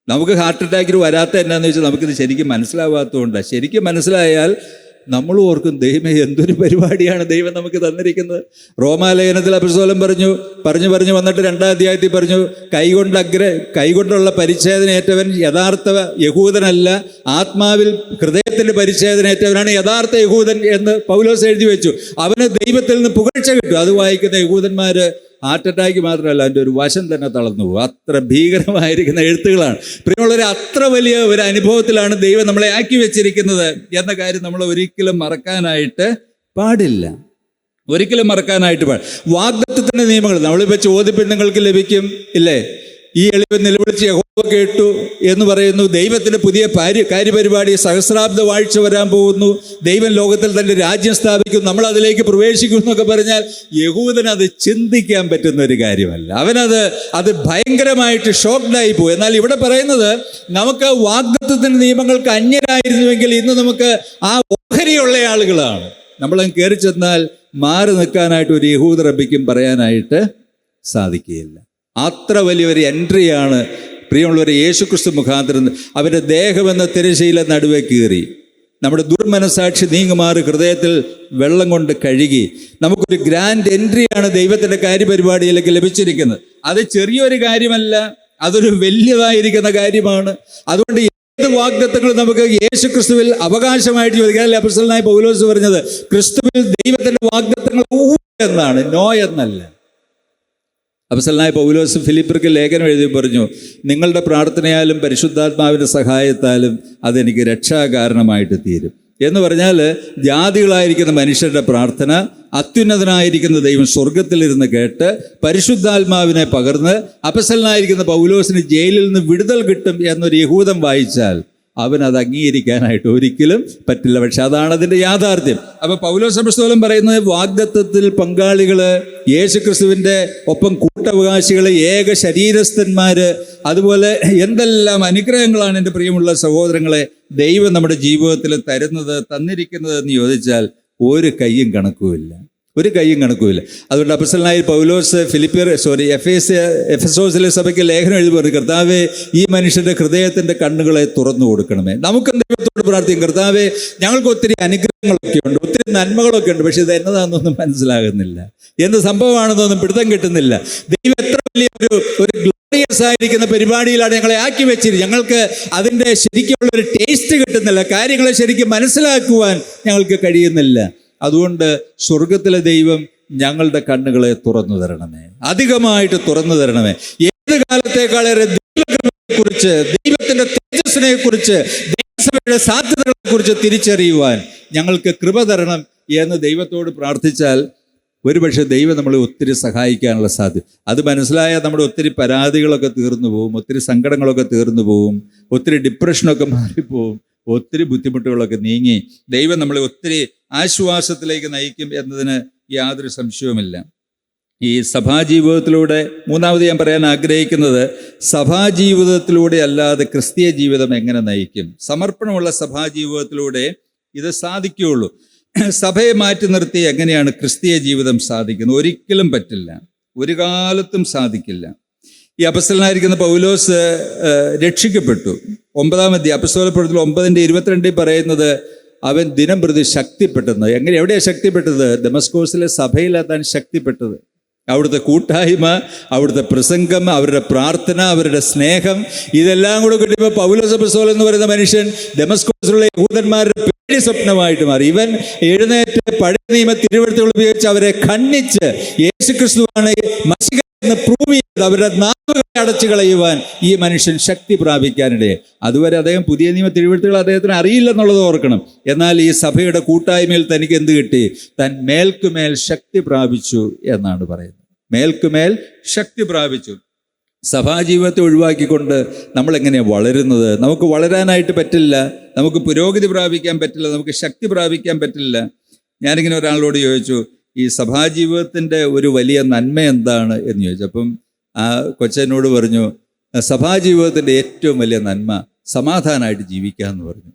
നമുക്ക് ഹാർട്ട് അറ്റാക്കിന് വരാത്ത എന്നാന്ന് വെച്ചാൽ നമുക്കിത് ശരിക്കും മനസ്സിലാവാത്തതുകൊണ്ടാണ്. ശരിക്കും മനസ്സിലായാൽ നമ്മൾ ഓർക്കും ദൈവമേ എന്തൊരു പരിപാടിയാണ് ദൈവം നമുക്ക് തന്നിരിക്കുന്നത്. റോമാലേഖനത്തിൽ അപ്പോസ്തലൻ പറഞ്ഞു വന്നിട്ട് 2-ാം അധ്യായത്തിൽ പറഞ്ഞു, കൈകൊണ്ടുള്ള പരിച്ഛേദനയേറ്റവൻ യഥാർത്ഥ യഹൂദനല്ല, ആത്മാവിൽ ഹൃദയത്തിന്റെ പരിച്ഛേദനയേറ്റവനാണ് യഥാർത്ഥ യഹൂദൻ എന്ന് പൗലോസ് എഴുതി വെച്ചു. അവന് ദൈവത്തിൽ നിന്ന് പുകഴ്ച കിട്ടും. അത് വായിക്കുന്ന യഹൂദന്മാര് ഹാർട്ട് അറ്റാക്ക് മാത്രമല്ല, അതിൻ്റെ ഒരു വശം തന്നെ തളർന്നു പോകും. അത്ര ഭീകരമായിരിക്കുന്ന എഴുത്തുകളാണ്. പ്രിയമുള്ളവരെ, അത്ര വലിയ ഒരു അനുഭവത്തിലാണ് ദൈവം നമ്മളെ ആക്കി വെച്ചിരിക്കുന്നത് എന്ന കാര്യം നമ്മൾ ഒരിക്കലും മറക്കാനായിട്ട് പാടില്ല. വാഗ്ദത്തത്തിന്റെ നിയമങ്ങൾ നമ്മളിപ്പോൾ ചോദ്യത്തിൽ നിങ്ങൾക്ക് ലഭിക്കും ഇല്ലേ? ഈ എളിവ് നിലവിളിച്ച് യഹോവ കേട്ടു എന്ന് പറയുന്നു. ദൈവത്തിന്റെ പുതിയ കാര്യപരിപാടി സഹസ്രാബ്ദ വാഴ്ച വരാൻ പോകുന്നു. ദൈവം ലോകത്തിൽ തന്റെ രാജ്യം സ്ഥാപിക്കും, നമ്മൾ അതിലേക്ക് പ്രവേശിക്കും എന്നൊക്കെ പറഞ്ഞാൽ യഹൂദന് അത് ചിന്തിക്കാൻ പറ്റുന്ന ഒരു കാര്യമല്ല. അത് ഭയങ്കരമായിട്ട് ഷോക്ക്ഡായി പോകും. എന്നാൽ ഇവിടെ പറയുന്നത്, നമുക്ക് വാഗ്ദത്തത്തിന്റെ നിയമങ്ങൾക്ക് അന്യരായിരുന്നുവെങ്കിൽ ഇന്ന് നമുക്ക് ആ ഓഹരിയുള്ള ആളുകളാണ്. നമ്മളങ്ങ് കയറി ചെന്നാൽ മാറി നിൽക്കാനായിട്ട് ഒരു യഹൂദ റബ്ബിക്കും പറയാനായിട്ട് സാധിക്കുകയില്ല. അത്ര വലിയൊരു എൻട്രിയാണ് പ്രിയമുള്ളവരെ യേശുക്രിസ്തു മുഖാന്തരം അവരുടെ ദേഹമെന്ന തിരശ്ശീല നടുവെ കീറി നമ്മുടെ ദുർമനസാക്ഷി നീങ്ങുമാറ് ഹൃദയത്തിൽ വെള്ളം കൊണ്ട് കഴുകി നമുക്കൊരു ഗ്രാൻഡ് എൻട്രിയാണ് ദൈവത്തിൻ്റെ കാര്യപരിപാടിയിലേക്ക് ലഭിച്ചിരിക്കുന്നത്. അത് ചെറിയൊരു കാര്യമല്ല, അതൊരു വലിയതായിരിക്കുന്ന കാര്യമാണ്. അതുകൊണ്ട് ഏത് വാഗ്ദത്തങ്ങളും നമുക്ക് യേശുക്രിസ്തുവിൽ അവകാശമായിട്ട് ചോദിക്കാം. അപ്പോസ്തലനായ പൗലോസ് പറഞ്ഞത്, ക്രിസ്തുവിൽ ദൈവത്തിൻ്റെ വാഗ്ദത്തങ്ങൾ എന്നാണ്, നോ എന്നല്ല. അപ്പോസ്തലനായ പൗലോസ് ഫിലിപ്പിയർക്ക് ലേഖനം എഴുതി പറഞ്ഞു, നിങ്ങളുടെ പ്രാർത്ഥനയാലും പരിശുദ്ധാത്മാവിൻ്റെ സഹായത്താലും അതെനിക്ക് രക്ഷാകാരണമായിട്ട് തീരും എന്ന് പറഞ്ഞാൽ, ജാതികളായിരിക്കുന്ന മനുഷ്യരുടെ പ്രാർത്ഥന അത്യുന്നതനായിരിക്കുന്ന ദൈവം സ്വർഗത്തിലിരുന്ന് കേട്ട് പരിശുദ്ധാത്മാവിനെ പകർന്ന് അപ്പോസ്തലനായിരിക്കുന്ന പൗലോസിന് ജയിലിൽ നിന്ന് വിടുതൽ കിട്ടും എന്നൊരു യഹൂദൻ വായിച്ചാൽ അവനത് അംഗീകരിക്കാനായിട്ട് ഒരിക്കലും പറ്റില്ല. പക്ഷെ അതാണ് അതിൻ്റെ യാഥാർത്ഥ്യം. അപ്പോൾ പൗലോസ് അപ്പോസ്തലൻ പറയുന്നത്, വാഗ്ദത്തത്തിൽ പങ്കാളികള്, യേശുക്രിസ്തുവിൻ്റെ ഒപ്പം കൂട്ടവകാശികള്, ഏക ശരീരസ്ഥന്മാര്, അതുപോലെ എന്തെല്ലാം അനുഗ്രഹങ്ങളാണ് എൻ്റെ പ്രിയമുള്ള സഹോദരങ്ങളെ ദൈവം നമ്മുടെ ജീവിതത്തിൽ തന്നിരിക്കുന്നത് എന്ന് ചോദിച്ചാൽ ഒരു കയ്യും കണക്കുമില്ല. അതുകൊണ്ട് അപ്പോസ്തലനായ പൗലോസ് എഫെസോസിലെ സഭയ്ക്ക് ലേഖനം എഴുതി പറഞ്ഞു, കർത്താവേ ഈ മനുഷ്യന്റെ ഹൃദയത്തിന്റെ കണ്ണുകളെ തുറന്നു കൊടുക്കണമേ. നമുക്ക് ദൈവത്തോട് പ്രാർത്ഥിക്കും, കർത്താവേ ഞങ്ങൾക്ക് ഒത്തിരി അനുഗ്രഹങ്ങളൊക്കെ ഉണ്ട്, ഒത്തിരി നന്മകളൊക്കെ ഉണ്ട്, പക്ഷെ ഇത് എന്നതാണെന്നൊന്നും മനസ്സിലാകുന്നില്ല, എന്ത് സംഭവമാണെന്നൊന്നും പിടുത്തം കിട്ടുന്നില്ല. ദൈവം എത്ര വലിയ ഒരു ഗ്ലോറിയസ് ആയിരിക്കുന്ന പരിപാടിയിലാണ് ഞങ്ങളെ ആക്കി വെച്ചിരിക്കുന്നത്. ഞങ്ങൾക്ക് അതിൻ്റെ ശരിക്കുള്ള ഒരു ടേസ്റ്റ് കിട്ടുന്നില്ല, കാര്യങ്ങളെ ശരിക്കും മനസ്സിലാക്കുവാൻ ഞങ്ങൾക്ക് കഴിയുന്നില്ല. അതുകൊണ്ട് സ്വർഗത്തിലെ ദൈവം ഞങ്ങളുടെ കണ്ണുകളെ തുറന്നു തരണമേ, അധികമായിട്ട് തുറന്നു തരണമേ. ഏത് കാലത്തേക്കാളേറെ ദൈവകൃപയെക്കുറിച്ച്, ദൈവത്തിന്റെ തേജസ്സിനെ കുറിച്ച്, ദൈവസഭയുടെ സാധ്യതകളെ കുറിച്ച് തിരിച്ചറിയുവാൻ ഞങ്ങൾക്ക് കൃപ തരണം എന്ന് ദൈവത്തോട് പ്രാർത്ഥിച്ചാൽ ഒരുപക്ഷെ ദൈവം നമ്മളെ ഒത്തിരി സഹായിക്കാനുള്ള സാധ്യത. അത് മനസ്സിലായാൽ നമ്മുടെ ഒത്തിരി പരാതികളൊക്കെ തീർന്നു പോവും, ഒത്തിരി സങ്കടങ്ങളൊക്കെ തീർന്നു പോവും, ഒത്തിരി ഡിപ്രഷനൊക്കെ മാറിപ്പോവും, ഒത്തിരി ബുദ്ധിമുട്ടുകളൊക്കെ നീങ്ങി ദൈവം നമ്മളെ ഒത്തിരി ആശ്വാസത്തിലേക്ക് നയിക്കും എന്നതിന് യാതൊരു സംശയവുമില്ല. ഈ സഭാജീവിതത്തിലൂടെ, മൂന്നാമത് ഞാൻ പറയാൻ ആഗ്രഹിക്കുന്നത്, സഭാജീവിതത്തിലൂടെ അല്ലാതെ ക്രിസ്തീയ ജീവിതം എങ്ങനെ നയിക്കും? സമർപ്പണമുള്ള സഭാജീവിതത്തിലൂടെ ഇത് സാധിക്കുകയുള്ളൂ. സഭയെ മാറ്റി നിർത്തി എങ്ങനെയാണ് ക്രിസ്തീയ ജീവിതം സാധിക്കുന്നത്? ഒരിക്കലും പറ്റില്ല, ഒരു കാലത്തും സാധിക്കില്ല. ഈ അപ്പോസ്തലനായിരിക്കുന്ന പൗലോസ് രക്ഷിക്കപ്പെട്ടു. 9-ാം അധ്യായം അപ്പോസ്തലപ്രവൃത്തികൾ 9:22 പറയുന്നത്, അവൻ ദിനം പ്രതി ശക്തിപ്പെട്ടെന്ന്. എവിടെയാണ് ശക്തിപ്പെട്ടത്? ദമസ്കോസിലെ സഭയിലാണ് താൻ ശക്തിപ്പെട്ടത്. അവിടുത്തെ കൂട്ടായ്മ, അവിടുത്തെ പ്രസംഗം, അവരുടെ പ്രാർത്ഥന, അവരുടെ സ്നേഹം, ഇതെല്ലാം കൂടെ കിട്ടിയപ്പോൾ പൗലോസ് അപ്പോസ്തലൻ എന്ന് പറയുന്ന മനുഷ്യൻ ദമസ്കോസിലുള്ള യഹൂദന്മാരുടെ പേടി സ്വപ്നമായിട്ട് മാറി. ഇവൻ എഴുന്നേറ്റ് പഴയ നിയമ തിരുവെഴുത്തുകൾ ഉപയോഗിച്ച് അവരെ ഖണ്ഡിച്ച് യേശുക്രിസ്തുവാണ് മശിഹ എന്ന് പ്രൂവ് ചെയ്ത് അവരുടെ നാവുകളെ അടച്ചു കളയുവാൻ ഈ മനുഷ്യൻ ശക്തി പ്രാപിക്കാനിടയെ. അതുവരെ അദ്ദേഹം പുതിയ നിയമ തിരുവെഴുത്തുകൾ അദ്ദേഹത്തിന് അറിയില്ലെന്നുള്ളത് ഓർക്കണം. എന്നാൽ ഈ സഭയുടെ കൂട്ടായ്മയിൽ തനിക്ക് എന്ത് കിട്ടി? താൻ മേൽക്കുമേൽ ശക്തി പ്രാപിച്ചു എന്നാണ് പറയുന്നത്. മേൽക്കുമേൽ ശക്തി പ്രാപിച്ചു. സഭാജീവിതത്തെ ഒഴിവാക്കിക്കൊണ്ട് നമ്മളെങ്ങനെയാണ് വളരുന്നത്? നമുക്ക് വളരാനായിട്ട് പറ്റില്ല, നമുക്ക് പുരോഗതി പ്രാപിക്കാൻ പറ്റില്ല, നമുക്ക് ശക്തി പ്രാപിക്കാൻ പറ്റില്ല. ഞാനിങ്ങനെ ഒരാളോട് ചോദിച്ചു, ഈ സഭാജീവിതത്തിൻ്റെ ഒരു വലിയ നന്മ എന്താണ് എന്ന് ചോദിച്ചു. അപ്പം ആ കൊച്ചനോട് പറഞ്ഞു, സഭാജീവിതത്തിൻ്റെ ഏറ്റവും വലിയ നന്മ സമാധാനമായിട്ട് ജീവിക്കാമെന്ന് പറഞ്ഞു.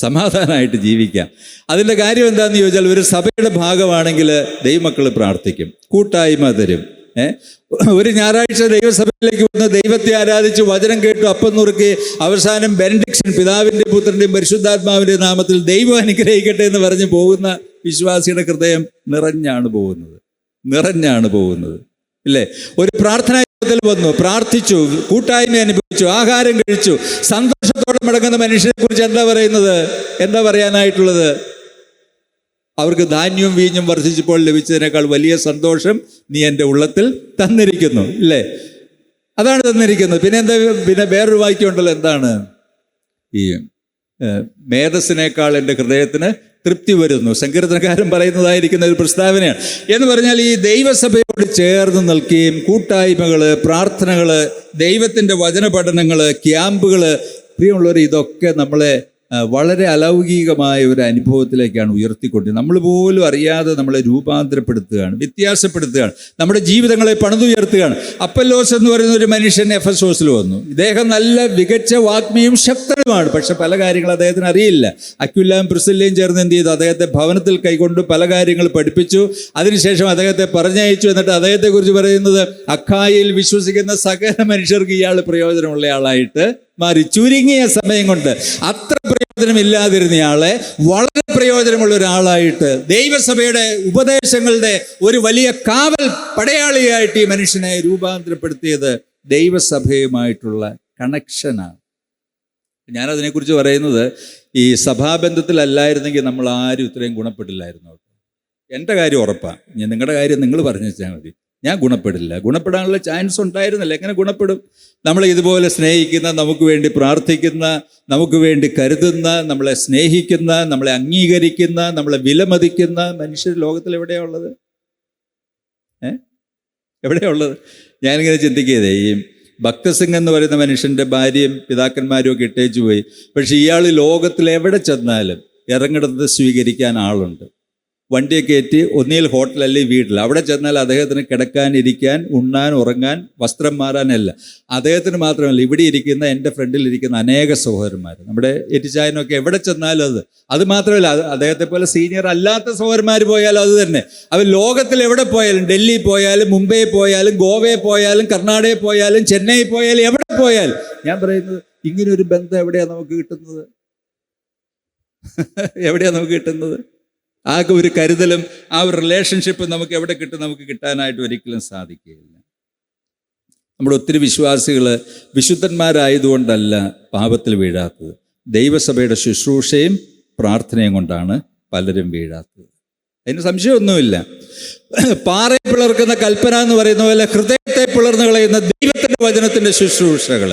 സമാധാനമായിട്ട് ജീവിക്കാം. അതിൻ്റെ കാര്യം എന്താണെന്ന് ചോദിച്ചാൽ, ഒരു സഭയുടെ ഭാഗമാണെങ്കിൽ ദൈവമക്കൾ പ്രാർത്ഥിക്കും, കൂട്ടായ്മ തരും, ഒരു ഞായറാഴ്ച ദൈവസഭയിലേക്ക് വന്ന് ദൈവത്തെ ആരാധിച്ച് വചനം കേട്ടു അപ്പം നുറുക്കി അവസാനം ബെനഡിക്ഷൻ പിതാവിൻ്റെ പുത്രൻ്റെയും പരിശുദ്ധാത്മാവിൻ്റെ നാമത്തിൽ ദൈവം അനുഗ്രഹിക്കട്ടെ എന്ന് പറഞ്ഞ് പോകുന്ന വിശ്വാസിയുടെ ഹൃദയം നിറഞ്ഞാണ് പോകുന്നത് ഇല്ലേ? ഒരു പ്രാർത്ഥനാ യോഗത്തിൽ വന്നു, പ്രാർത്ഥിച്ചു, കൂട്ടായ്മ അനുഭവിച്ചു, ആഹാരം കഴിച്ചു, സന്തോഷത്തോടെ മടങ്ങുന്ന മനുഷ്യനെ കുറിച്ച് എന്താ പറയാനായിട്ടുള്ളത്? അവർക്ക് ധാന്യവും വീഞ്ഞും വർദ്ധിച്ചപ്പോൾ ലഭിച്ചതിനേക്കാൾ വലിയ സന്തോഷം നീ എൻ്റെ ഉള്ളത്തിൽ തന്നിരിക്കുന്നു, ഇല്ലേ? അതാണ് തന്നിരിക്കുന്നത്. പിന്നെ വേറൊരു വാക്യമുണ്ടല്ലോ, എന്താണ്? ഈ മേധസ്സിനേക്കാൾ എൻ്റെ ഹൃദയത്തിന് തൃപ്തി വരുന്നു. സങ്കീർത്തനക്കാരൻ പറയുന്നതായിരിക്കുന്ന ഒരു പ്രസ്താവനയാണ്. എന്ന് പറഞ്ഞാൽ ഈ ദൈവസഭയോട് ചേർന്ന് നിൽക്കുകയും കൂട്ടായ്മകൾ, പ്രാർത്ഥനകൾ, ദൈവത്തിൻ്റെ വചന പഠനങ്ങൾ, ക്യാമ്പുകൾ, പ്രിയമുള്ളവർ, ഇതൊക്കെ നമ്മളെ വളരെ അലൗകികമായ ഒരു അനുഭവത്തിലേക്കാണ് ഉയർത്തിക്കൊണ്ട് നമ്മൾ പോലും അറിയാതെ നമ്മളെ രൂപാന്തരപ്പെടുത്തുകയാണ്, വ്യത്യാസപ്പെടുത്തുകയാണ്, നമ്മുടെ ജീവിതങ്ങളെ പണിതുയർത്തുകയാണ്. അപ്പല്ലോസ് എന്ന് പറയുന്ന ഒരു മനുഷ്യൻ എഫെസോസിൽ വന്നു. ഇദ്ദേഹം നല്ല മികച്ച വാഗ്മിയും ശക്തനുമാണ്. പക്ഷെ പല കാര്യങ്ങളും അദ്ദേഹത്തിന് അറിയില്ല. അക്വിലയും പ്രിസ്കില്ലയും ചേർന്ന് എന്ത് ചെയ്തു? അദ്ദേഹത്തെ ഭവനത്തിൽ കൈകൊണ്ട് പല കാര്യങ്ങൾ പഠിപ്പിച്ചു. അതിനുശേഷം അദ്ദേഹത്തെ പറഞ്ഞയച്ചു. എന്നിട്ട് അദ്ദേഹത്തെക്കുറിച്ച് പറയുന്നത്, അഖായയിൽ വിശ്വസിക്കുന്ന സകല മനുഷ്യർക്ക് ഇയാൾ പ്രയോജനമുള്ള ആളായിട്ട് മാറി. ചുരുങ്ങിയ സമയം കൊണ്ട് അത്ര പ്രയോജനമില്ലാതിരുന്നയാളെ വളരെ പ്രയോജനമുള്ള ഒരാളായിട്ട്, ദൈവസഭയുടെ ഉപദേശങ്ങളുടെ ഒരു വലിയ കാവൽ പടയാളിയായിട്ട് ഈ മനുഷ്യനെ രൂപാന്തരപ്പെടുത്തിയത് ദൈവസഭയുമായിട്ടുള്ള കണക്ഷനാണ്. ഞാനതിനെക്കുറിച്ച് പറയുന്നത്, ഈ സഭാബന്ധത്തിലല്ലായിരുന്നെങ്കിൽ നമ്മൾ ആരും ഇത്രയും ഗുണപ്പെടില്ലായിരുന്നു. എൻ്റെ കാര്യം ഉറപ്പാണ്. നിങ്ങളുടെ കാര്യം നിങ്ങൾ പറഞ്ഞു വെച്ചാൽ മതി. ഞാൻ ഗുണപ്പെടാനുള്ള ചാൻസ് ഉണ്ടായിരുന്നില്ല. എങ്ങനെ ഗുണപ്പെടും? നമ്മളെ ഇതുപോലെ സ്നേഹിക്കുന്ന, നമുക്ക് വേണ്ടി പ്രാർത്ഥിക്കുന്ന, നമുക്ക് വേണ്ടി കരുതുന്ന, നമ്മളെ സ്നേഹിക്കുന്ന, നമ്മളെ അംഗീകരിക്കുന്ന, നമ്മളെ വിലമതിക്കുന്ന മനുഷ്യർ ലോകത്തിൽ എവിടെയാണ് ഉള്ളത്? എവിടെയുള്ളത്? ഞാനിങ്ങനെ ചിന്തിക്കുകയതേ, ഈ ഭക്തസിംഗ് എന്ന് പറയുന്ന മനുഷ്യൻ്റെ ഭാര്യയും പിതാക്കന്മാരും ഒക്കെ ഇട്ടേച്ചു പോയി. പക്ഷെ ഇയാൾ ലോകത്തിൽ എവിടെ ചെന്നാലും ഇറങ്ങിടത്ത് സ്വീകരിക്കാൻ ആളുണ്ട്. വണ്ടിയെ കയറ്റി ഒന്നിയിൽ ഹോട്ടൽ അല്ലെങ്കിൽ വീട്ടിൽ, അവിടെ ചെന്നാൽ അദ്ദേഹത്തിന് കിടക്കാൻ, ഇരിക്കാൻ, ഉണ്ണാൻ, ഉറങ്ങാൻ, വസ്ത്രം മാറാനല്ല. അദ്ദേഹത്തിന് മാത്രമല്ല, ഇവിടെ ഇരിക്കുന്ന എൻ്റെ ഫ്രണ്ടിലിരിക്കുന്ന അനേക സഹോദരന്മാർ, നമ്മുടെ എറ്റിച്ചായനൊക്കെ എവിടെ ചെന്നാലും അത് മാത്രമല്ല, അദ്ദേഹത്തെ പോലെ സീനിയർ അല്ലാത്ത സഹോദരന്മാർ പോയാലും അത് തന്നെ. അവർ ലോകത്തിൽ എവിടെ പോയാലും, ഡൽഹി പോയാലും, മുംബൈ പോയാലും, ഗോവയിൽ പോയാലും, കർണാടകയിൽ പോയാലും, ചെന്നൈ പോയാലും, എവിടെ പോയാലും, ഞാൻ പറയുന്നത്, ഇങ്ങനൊരു ബന്ധം എവിടെയാണ് നമുക്ക് കിട്ടുന്നത്? എവിടെയാണ് നമുക്ക് കിട്ടുന്നത്? ആകെ ഒരു കരുതലും ആ ഒരു റിലേഷൻഷിപ്പ് നമുക്ക് എവിടെ കിട്ടും? നമുക്ക് കിട്ടാനായിട്ട് ഒരിക്കലും സാധിക്കുകയില്ല. നമ്മുടെ ഒത്തിരി വിശ്വാസികൾ വിശുദ്ധന്മാരായതുകൊണ്ടല്ല പാപത്തിൽ വീഴാത്തത്, ദൈവസഭയുടെ ശുശ്രൂഷയും പ്രാർത്ഥനയും കൊണ്ടാണ് പലരും വീഴാത്തത്. അതിന് സംശയമൊന്നുമില്ല. പാറയെ പിളർക്കുന്ന കൽപ്പന എന്ന് പറയുന്ന പോലെ ഹൃദയത്തെ പിളർന്നു കളയുന്ന ദൈവത്തിൻ്റെ വചനത്തിൻ്റെ ശുശ്രൂഷകൾ,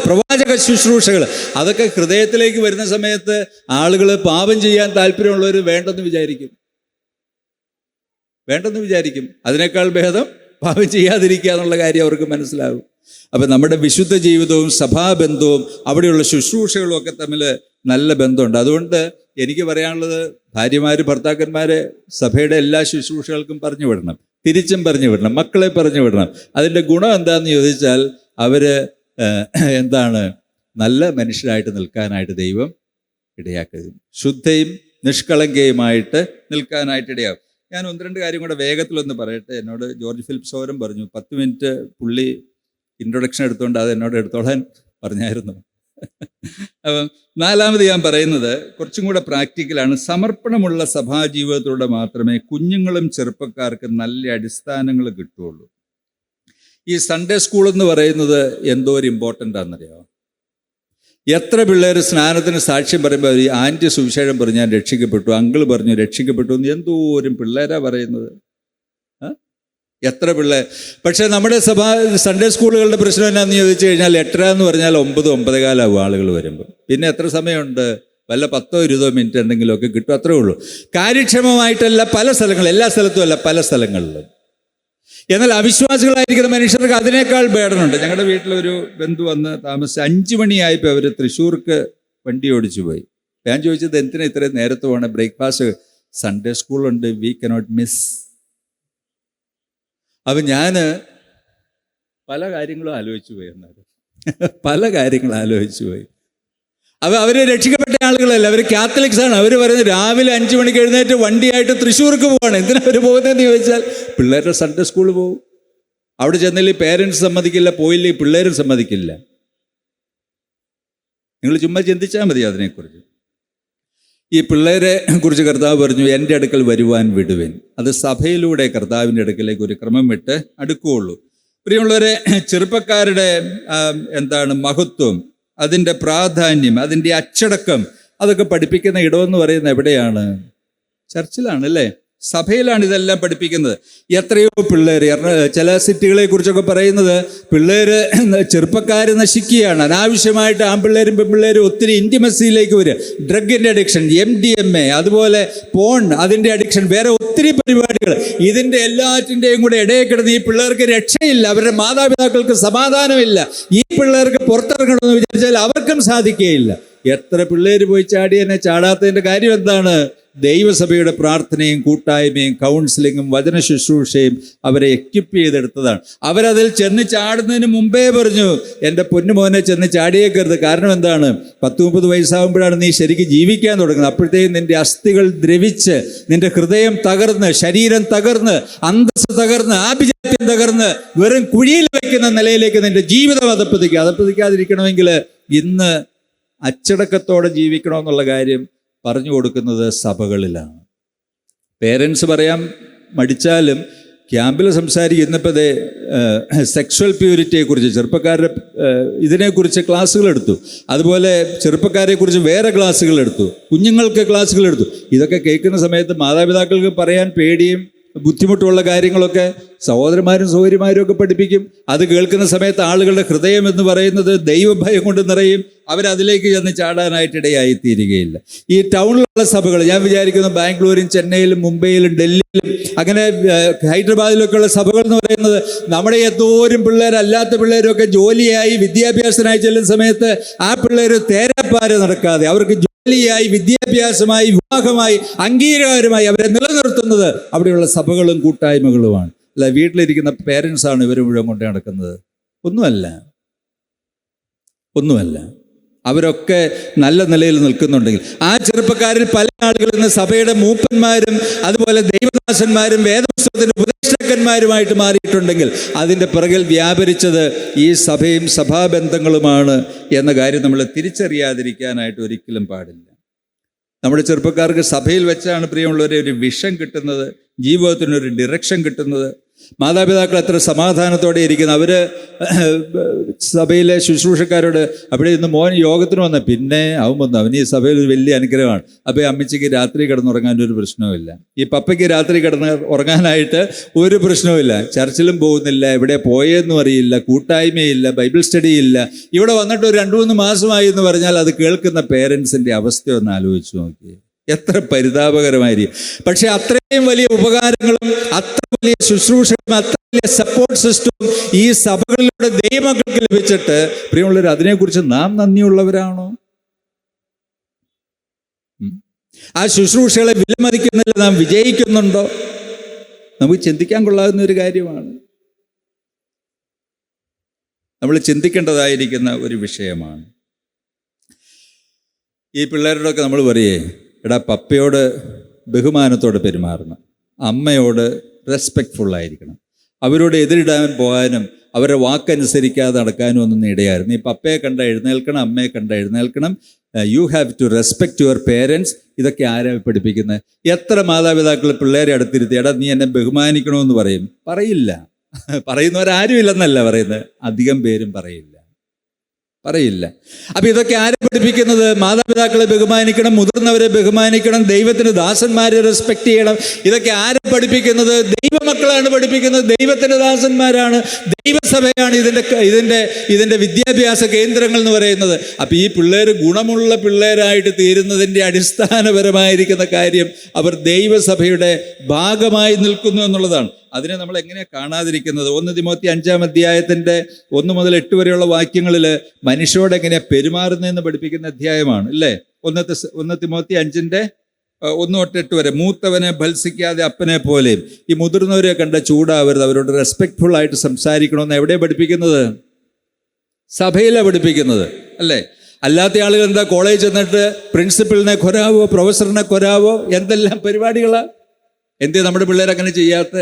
പ്രവാചക ശുശ്രൂഷകൾ, അതൊക്കെ ഹൃദയത്തിലേക്ക് വരുന്ന സമയത്ത് ആളുകൾ പാപം ചെയ്യാൻ താല്പര്യമുള്ളവർ വേണ്ടെന്ന് വിചാരിക്കും. അതിനേക്കാൾ ഭേദം പാപം ചെയ്യാതിരിക്കുക എന്നുള്ള കാര്യം അവർക്ക് മനസ്സിലാകും. അപ്പം നമ്മുടെ വിശുദ്ധ ജീവിതവും സഭാബന്ധവും അവിടെയുള്ള ശുശ്രൂഷകളും ഒക്കെ തമ്മിൽ നല്ല ബന്ധമുണ്ട്. അതുകൊണ്ട് എനിക്ക് പറയാനുള്ളത്, ഭർത്താക്കന്മാരെ സഭയുടെ എല്ലാ ശുശ്രൂഷകൾക്കും പറഞ്ഞു വിടണം, തിരിച്ചും പറഞ്ഞു വിടണം, മക്കളെ പറഞ്ഞു വിടണം. അതിൻ്റെ ഗുണം എന്താണെന്ന് ചോദിച്ചാൽ, അവർ നല്ല മനുഷ്യരായിട്ട് നിൽക്കാനായിട്ട് ദൈവം ഇടയാക്കുക, ശുദ്ധയും നിഷ്കളങ്കയുമായിട്ട് നിൽക്കാനായിട്ട് ഇടയാകും. ഞാൻ 1-2 കാര്യം കൂടെ വേഗത്തിലൊന്ന് പറയട്ടെ. എന്നോട് ജോർജ് ഫിലിപ്പ് സോരം പറഞ്ഞു, 10 മിനിറ്റ് പുള്ളി ഇൻട്രൊഡക്ഷൻ എടുത്തുകൊണ്ട് അത് എന്നോട് എടുത്തോളാൻ പറഞ്ഞായിരുന്നു. അപ്പം 4-മത് ഞാൻ പറയുന്നത് കുറച്ചും കൂടെ പ്രാക്ടിക്കലാണ്. സമർപ്പണമുള്ള സഭാജീവിതത്തിലൂടെ മാത്രമേ കുഞ്ഞുങ്ങളും ചെറുപ്പക്കാർക്കും നല്ല അടിസ്ഥാനങ്ങൾ കിട്ടുകയുള്ളൂ. ഈ സൺഡേ സ്കൂൾ എന്ന് പറയുന്നത് എന്തോ ഒരു ഇമ്പോർട്ടൻ്റ് ആണെന്നറിയാമോ? എത്ര പിള്ളേർ സ്നാനത്തിന് സാക്ഷ്യം പറയുമ്പോൾ ഈ ആൻറ്റി സുവിശേഷം പറഞ്ഞു ഞാൻ രക്ഷിക്കപ്പെട്ടു, അങ്കിൾ പറഞ്ഞു രക്ഷിക്കപ്പെട്ടു എന്ന് എന്തോരം പിള്ളേരാ പറയുന്നത്. എത്ര പിള്ളേർ! പക്ഷേ നമ്മുടെ സൺഡേ സ്കൂളുകളുടെ പ്രശ്നം എന്നാന്ന് ചോദിച്ചു കഴിഞ്ഞാൽ, 8:30 എന്ന് പറഞ്ഞാൽ 9-9:15 ആവും ആളുകൾ വരുമ്പോൾ. പിന്നെ എത്ര സമയമുണ്ട്? വല്ല 10-20 മിനിറ്റ് എന്തെങ്കിലുമൊക്കെ കിട്ടും, അത്രേ ഉള്ളൂ. കാര്യക്ഷമമായിട്ടല്ല പല സ്ഥലങ്ങളിൽ, എല്ലാ സ്ഥലത്തും അല്ല, പല സ്ഥലങ്ങളിലും. എന്നാൽ അവിശ്വാസികളായിരിക്കുന്ന മനുഷ്യർക്ക് അതിനേക്കാൾ ബേഡനുണ്ട്. ഞങ്ങളുടെ വീട്ടിലൊരു ബന്ധു വന്ന് താമസിച്ച് 5 മണിയായപ്പോൾ അവർ തൃശ്ശൂർക്ക് വണ്ടി ഓടിച്ചു പോയി. ഞാൻ ചോദിച്ചത്, എന്തിനാ ഇത്രയും നേരത്തെ പോകണം? ബ്രേക്ക്ഫാസ്റ്റ് സൺഡേ സ്കൂളുണ്ട്, വി കനോട്ട് മിസ്. അപ്പം ഞാൻ പല കാര്യങ്ങളും ആലോചിച്ചു പോയി. അവർ രക്ഷിക്കപ്പെട്ട ആളുകളല്ല, അവർ കാത്തലിക്സ് ആണ്. അവർ പറയുന്നത് രാവിലെ 5 മണിക്ക് എഴുന്നേറ്റ് വണ്ടിയായിട്ട് തൃശ്ശൂർക്ക് പോവാണ്. എന്തിനാ അവർ പോകുന്നതെന്ന് ചോദിച്ചാൽ പിള്ളേരുടെ സൺഡേ സ്കൂളിൽ പോകും. അവിടെ ചെന്നില്ലേ പേരൻസ് സമ്മതിക്കില്ല, പോയില്ലേ പിള്ളേരും സമ്മതിക്കില്ല. നിങ്ങൾ ചുമ്മാ ചിന്തിച്ചാൽ മതി അതിനെക്കുറിച്ച്. ഈ പിള്ളേരെ കുറിച്ച് കർത്താവ് പറഞ്ഞു, എൻ്റെ അടുക്കൽ വരുവാൻ വിടുവൻ. അത് സഭയിലൂടെ കർത്താവിൻ്റെ അടുക്കലേക്ക് ഒരു ക്രമം വിട്ട് അടുക്കുകയുള്ളൂ. പ്രിയമുള്ളവരെ, ചെറുപ്പക്കാരുടെ മഹത്വം, അതിൻ്റെ പ്രാധാന്യം, അതിൻ്റെ അച്ചടക്കം, അതൊക്കെ പഠിപ്പിക്കുന്ന ഇടമെന്ന് പറയുന്നത് എവിടെയാണ്? ചർച്ചിലാണ്, അല്ലേ? സഭയിലാണ് ഇതെല്ലാം പഠിപ്പിക്കുന്നത്. എത്രയോ പിള്ളേർ, ചില സിറ്റികളെ കുറിച്ചൊക്കെ പറയുന്നത് പിള്ളേർ, ചെറുപ്പക്കാർ നശിക്കുകയാണ്. അനാവശ്യമായിട്ട് ആൺപിള്ളേരും പെൺപിള്ളേരും ഒത്തിരി ഇൻറ്റിമസിയിലേക്ക് വരിക. ഡ്രഗിൻ്റെ അഡിക്ഷൻ, MDMA, അതുപോലെ പോൺ, അതിൻ്റെ അഡിക്ഷൻ, വേറെ ഒത്തിരി പരിപാടികൾ. ഇതിൻ്റെ എല്ലാറ്റിൻ്റെയും കൂടെ ഇടയിൽ കിടന്ന് ഈ പിള്ളേർക്ക് രക്ഷയില്ല, അവരുടെ മാതാപിതാക്കൾക്ക് സമാധാനമില്ല. ഈ പിള്ളേർക്ക് പുറത്തിറങ്ങണമെന്ന് വിചാരിച്ചാൽ അവർക്കും സാധിക്കുകയില്ല. എത്ര പിള്ളേർ പോയി ചാടിയതിനെ ചാടാത്തതിൻ്റെ കാര്യം എന്താണ്? ദൈവസഭയുടെ പ്രാർത്ഥനയും കൂട്ടായ്മയും കൗൺസിലിങ്ങും വചന ശുശ്രൂഷയും അവരെ എക്വിപ്പ് ചെയ്തെടുത്തതാണ്. അവരതിൽ ചെന്ന് ചാടുന്നതിന് മുമ്പേ പറഞ്ഞു, എൻ്റെ പൊന്നുമോനെ ചെന്ന് ചാടിയേക്കരുത്. കാരണം എന്താണ്? 10-30 വയസ്സാകുമ്പോഴാണ് നീ ശരിക്കും ജീവിക്കാൻ തുടങ്ങുന്നത്. അപ്പോഴത്തേക്കും നിൻ്റെ അസ്ഥികൾ ദ്രവിച്ച്, നിൻ്റെ ഹൃദയം തകർന്ന്, ശരീരം തകർന്ന്, അന്തസ്സ് തകർന്ന്, ആഭിജാത്യം തകർന്ന് വെറും കുഴിയിൽ വയ്ക്കുന്ന നിലയിലേക്ക് നിൻ്റെ ജീവിതം അതപ്പതിക്കാതിരിക്കണമെങ്കിൽ ഇന്ന് അച്ചടക്കത്തോടെ ജീവിക്കണമെന്നുള്ള കാര്യം പറഞ്ഞു കൊടുക്കുന്നത് സഭകളിലാണ്. പേരൻസ് പറയാൻ മടിച്ചാലും ക്യാമ്പിൽ സംസാരിക്കും. ഇന്നിപ്പോൾ സെക്ഷൽ പ്യൂരിറ്റിയെക്കുറിച്ച് ചെറുപ്പക്കാരുടെ ഇതിനെക്കുറിച്ച് ക്ലാസ്സുകളെടുത്തു. അതുപോലെ ചെറുപ്പക്കാരെക്കുറിച്ച് വേറെ ക്ലാസ്സുകളെടുത്തു, കുഞ്ഞുങ്ങൾക്ക് ക്ലാസ്സുകളെടുത്തു. ഇതൊക്കെ കേൾക്കുന്ന സമയത്ത് മാതാപിതാക്കൾക്ക് പറയാൻ പേടിയും ബുദ്ധിമുട്ടുള്ള കാര്യങ്ങളൊക്കെ സഹോദരന്മാരും സഹോദരിമാരും ഒക്കെ പഠിപ്പിക്കും. അത് കേൾക്കുന്ന സമയത്ത് ആളുകളുടെ ഹൃദയം എന്ന് പറയുന്നത് ദൈവഭയം കൊണ്ട് നിറയും. അവരതിലേക്ക് ചെന്ന് ചാടാനായിട്ടിടയായിത്തീരുകയില്ല. ഈ ടൗണിലുള്ള സഭകൾ, ഞാൻ വിചാരിക്കുന്നു ബാംഗ്ലൂരും ചെന്നൈയിലും മുംബൈയിലും ഡൽഹിയിലും അങ്ങനെ ഹൈദരാബാദിലൊക്കെയുള്ള സഭകൾ എന്ന് പറയുന്നത് നമ്മുടെ എന്തോരം പിള്ളേരല്ലാത്ത പിള്ളേരൊക്കെ ജോലിയായി വിദ്യാഭ്യാസത്തിനായി ചെല്ലുന്ന സമയത്ത് ആ പിള്ളേർ തേരാപ്പാര നടക്കാതെ അവർക്ക് ജോലിയായി, വിദ്യാഭ്യാസമായി, വിവാഹമായി, അംഗീകാരമായി അവരെ നിലനിർത്തുന്നത് അവിടെയുള്ള സഭകളും കൂട്ടായ്മകളുമാണ്. അല്ല, വീട്ടിലിരിക്കുന്ന പേരൻസാണ് ഇവർ മുഴുവൻ കൊണ്ട് നടക്കുന്നത്. ഒന്നുമല്ല. അവരൊക്കെ നല്ല നിലയിൽ നിൽക്കുന്നുണ്ടെങ്കിൽ ആ ചെറുപ്പക്കാരിൽ പല ആളുകളും ഇന്ന് സഭയുടെ മൂപ്പന്മാരും അതുപോലെ ദൈവദാസന്മാരും വേദപുസ്തകത്തിന്റെ ഉപദേഷ്ടാക്കന്മാരുമായിട്ട് മാറിയിട്ടുണ്ടെങ്കിൽ അതിൻ്റെ പിറകിൽ വ്യാപരിച്ചത് ഈ സഭയും സഭാബന്ധങ്ങളുമാണ് എന്ന കാര്യം നമ്മൾ തിരിച്ചറിയാതിരിക്കാനായിട്ട് ഒരിക്കലും പാടില്ല. നമ്മുടെ ചെറുപ്പക്കാർക്ക് സഭയിൽ വെച്ചാണ് പ്രിയമുള്ളവരെ ഒരു വിഷൻ കിട്ടുന്നത്, ജീവിതത്തിനൊരു ഡിറക്ഷൻ കിട്ടുന്നത്. മാതാപിതാക്കൾ എത്ര സമാധാനത്തോടെ ഇരിക്കുന്നു. അവർ സഭയിലെ ശുശ്രൂഷക്കാരോട് അവിടെ ഇന്ന് മോൻ യോഗത്തിന് വന്ന പിന്നെ അവൻ വന്നു, അവന് ഈ സഭയിൽ ഒരു വലിയ അനുഗ്രഹമാണ്. അപ്പോൾ അമ്മച്ചിക്ക് രാത്രി കിടന്നുറങ്ങാൻ ഒരു പ്രശ്നവുമില്ല, ഈ പപ്പയ്ക്ക് രാത്രി ഉറങ്ങാനായിട്ട് ഒരു പ്രശ്നവുമില്ല. ചർച്ചിലും പോകുന്നില്ല, എവിടെ പോയെന്നും അറിയില്ല, കൂട്ടായ്മയില്ല, ബൈബിൾ സ്റ്റഡി ഇല്ല. ഇവിടെ വന്നിട്ട് ഒരു 2-3 മാസമായി എന്ന് പറഞ്ഞാൽ അത് കേൾക്കുന്ന പേരൻസിൻ്റെ അവസ്ഥ ഒന്ന് ആലോചിച്ച് നോക്കി. എത്ര പരിതാപകരമായിരിക്കും. പക്ഷെ അത്രയും വലിയ ഉപകാരങ്ങളും അത്ര വലിയ ശുശ്രൂഷകളും അത്ര വലിയ സപ്പോർട്ട് സിസ്റ്റവും ഈ സഭകളിലൂടെ ദൈവമക്കൾക്ക് ലഭിച്ചിട്ട് പ്രിയമുള്ളവർ, അതിനെക്കുറിച്ച് നാം നന്ദിയുള്ളവരാണോ? ആ ശുശ്രൂഷകളെ വിലമതിക്കുന്നതിൽ നാം വിജയിക്കുന്നുണ്ടോ? നമുക്ക് ചിന്തിക്കാൻ കൊള്ളാവുന്ന ഒരു കാര്യമാണ്. നമ്മൾ ചിന്തിക്കേണ്ടതായിരിക്കുന്ന ഒരു വിഷയമാണ്. ഈ പിള്ളേരോടൊക്കെ നമ്മൾ പറയേ, എടാ പപ്പയോട് ബഹുമാനത്തോടെ പെരുമാറണം, അമ്മയോട് റെസ്പെക്റ്റ്ഫുള്ളായിരിക്കണം, അവരോട് എതിരിടാൻ പോകാനും അവരുടെ വാക്കനുസരിക്കാതെ നടക്കാനും ഒന്നും ഇടയായിരുന്നു. നീ പപ്പയെ കണ്ട എഴുന്നേൽക്കണം, അമ്മയെ കണ്ട എഴുന്നേൽക്കണം, you have to respect your parents. ഇതൊക്കെ ആരാ പഠിപ്പിക്കുന്നത്? എത്ര മാതാപിതാക്കൾ പിള്ളേരെ അടുത്തിരുത്തി എടാ നീ എന്നെ ബഹുമാനിക്കണമെന്ന് പറയില്ല. പറയുന്നവരാരും ഇല്ലെന്നല്ല പറയുന്നത്, അധികം പേരും പറയില്ല. അപ്പൊ ഇതൊക്കെ ആരെ പഠിപ്പിക്കുന്നത്? മാതാപിതാക്കളെ ബഹുമാനിക്കണം, മുതിർന്നവരെ ബഹുമാനിക്കണം, ദൈവത്തിന് ദാസന്മാരെ റെസ്പെക്ട് ചെയ്യണം. ഇതൊക്കെ ആരെ പഠിപ്പിക്കുന്നത്? ദൈവമക്കളാണ് പഠിപ്പിക്കുന്നത്, ദൈവത്തിന്റെ ദാസന്മാരാണ്, ദൈവസഭയാണ് ഇതിന്റെ വിദ്യാഭ്യാസ കേന്ദ്രങ്ങൾ എന്ന് പറയുന്നത്. അപ്പൊ ഈ പിള്ളേർ ഗുണമുള്ള പിള്ളേരായിട്ട് തീരുന്നതിൻ്റെ അടിസ്ഥാനപരമായിരിക്കുന്ന കാര്യം അവർ ദൈവസഭയുടെ ഭാഗമായി നിൽക്കുന്നു എന്നുള്ളതാണ്. അതിനെ നമ്മൾ എങ്ങനെയാണ് കാണാതിരിക്കുന്നത്? 1 തിമോത്തി 5-ാം അധ്യായത്തിൻ്റെ 1 മുതൽ 8 വരെയുള്ള വാക്യങ്ങളിൽ മനുഷ്യരോട് എങ്ങനെയാണ് പെരുമാറുന്നതെന്ന് പഠിപ്പിക്കുന്ന അധ്യായമാണ്, അല്ലേ? 1 തിമോത്തി 5-ന്റെ 1 തൊട്ട് 8 വരെ. മൂത്തവനെ ഭത്സിക്കാതെ അപ്പനെ പോലെയും. ഈ മുതിർന്നവരെ കണ്ട ചൂടാവരുത്, അവരോട് റെസ്പെക്റ്റ്ഫുൾ ആയിട്ട് സംസാരിക്കണമെന്ന് എവിടെയാണ് പഠിപ്പിക്കുന്നത്? സഭയിലാണ് പഠിപ്പിക്കുന്നത്, അല്ലേ? അല്ലാത്ത ആളുകൾ എന്താ, കോളേജ് ചെന്നിട്ട് പ്രിൻസിപ്പലിനെ കൊരാവോ, പ്രൊഫസറിനെ കൊരാവോ, എന്തെല്ലാം പരിപാടികളാണ്. എന്തേ നമ്മുടെ പിള്ളേർ അങ്ങനെ ചെയ്യാത്ത?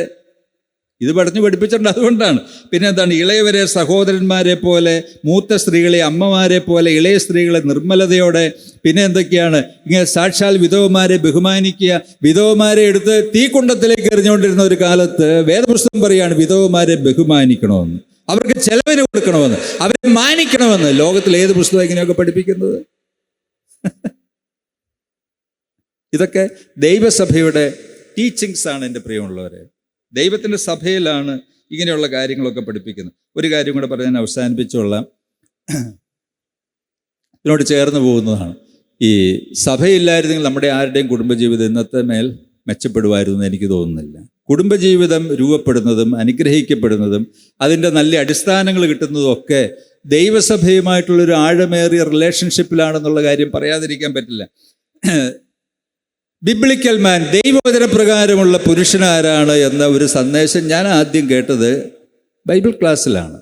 ഇത് പഠിപ്പിച്ചിട്ടുണ്ട്, അതുകൊണ്ടാണ്. പിന്നെ എന്താണ്, ഇളയവരെ സഹോദരന്മാരെ പോലെ, മൂത്ത സ്ത്രീകളെ അമ്മമാരെ പോലെ, ഇളയ സ്ത്രീകളെ നിർമ്മലതയോടെ, പിന്നെ എന്തൊക്കെയാണ്, ഇങ്ങനെ സാക്ഷാൽ വിധവമാരെ ബഹുമാനിക്കുക. വിധവമാരെ എടുത്ത് തീക്കുണ്ടത്തിലേക്ക് എറിഞ്ഞുകൊണ്ടിരുന്ന ഒരു കാലത്ത് വേദപുസ്തകം പറയുകയാണ് വിധവമാരെ ബഹുമാനിക്കണമെന്ന്, അവർക്ക് ചെലവിന് കൊടുക്കണമെന്ന്, അവരെ മാനിക്കണമെന്ന്. ലോകത്തിൽ ഏത് പുസ്തകം ഇങ്ങനെയൊക്കെ പഠിപ്പിക്കുന്നത്? ഇതൊക്കെ ദൈവസഭയുടെ ടീച്ചിങ്സ് ആണ് എൻ്റെ പ്രിയമുള്ളവരെ. ദൈവത്തിൻ്റെ സഭയിലാണ് ഇങ്ങനെയുള്ള കാര്യങ്ങളൊക്കെ പഠിപ്പിക്കുന്നത്. ഒരു കാര്യം കൂടെ പറയാൻ അവസാനിപ്പിച്ചുകൊള്ളാം, ഇതിനോട് ചേർന്ന് പോകുന്നതാണ്. ഈ സഭയില്ലായിരുന്നെങ്കിൽ നമ്മുടെ ആരുടെയും കുടുംബജീവിതം ഇന്നത്തെ മേൽ മെച്ചപ്പെടുമായിരുന്നു എന്ന് എനിക്ക് തോന്നുന്നില്ല. കുടുംബജീവിതം രൂപപ്പെടുന്നതും അനുഗ്രഹിക്കപ്പെടുന്നതും അതിൻ്റെ നല്ല അടിസ്ഥാനങ്ങൾ കിട്ടുന്നതും ഒക്കെ ദൈവസഭയുമായിട്ടുള്ളൊരു ആഴമേറിയ റിലേഷൻഷിപ്പിലാണെന്നുള്ള കാര്യം പറയാതിരിക്കാൻ പറ്റില്ല. ബിബ്ലിക്കൽ മാൻ, ദൈവവചന പ്രകാരമുള്ള പുരുഷനാരാണ് എന്ന ഒരു സന്ദേശം ഞാൻ ആദ്യം കേട്ടത് ബൈബിൾ ക്ലാസ്സിലാണ്.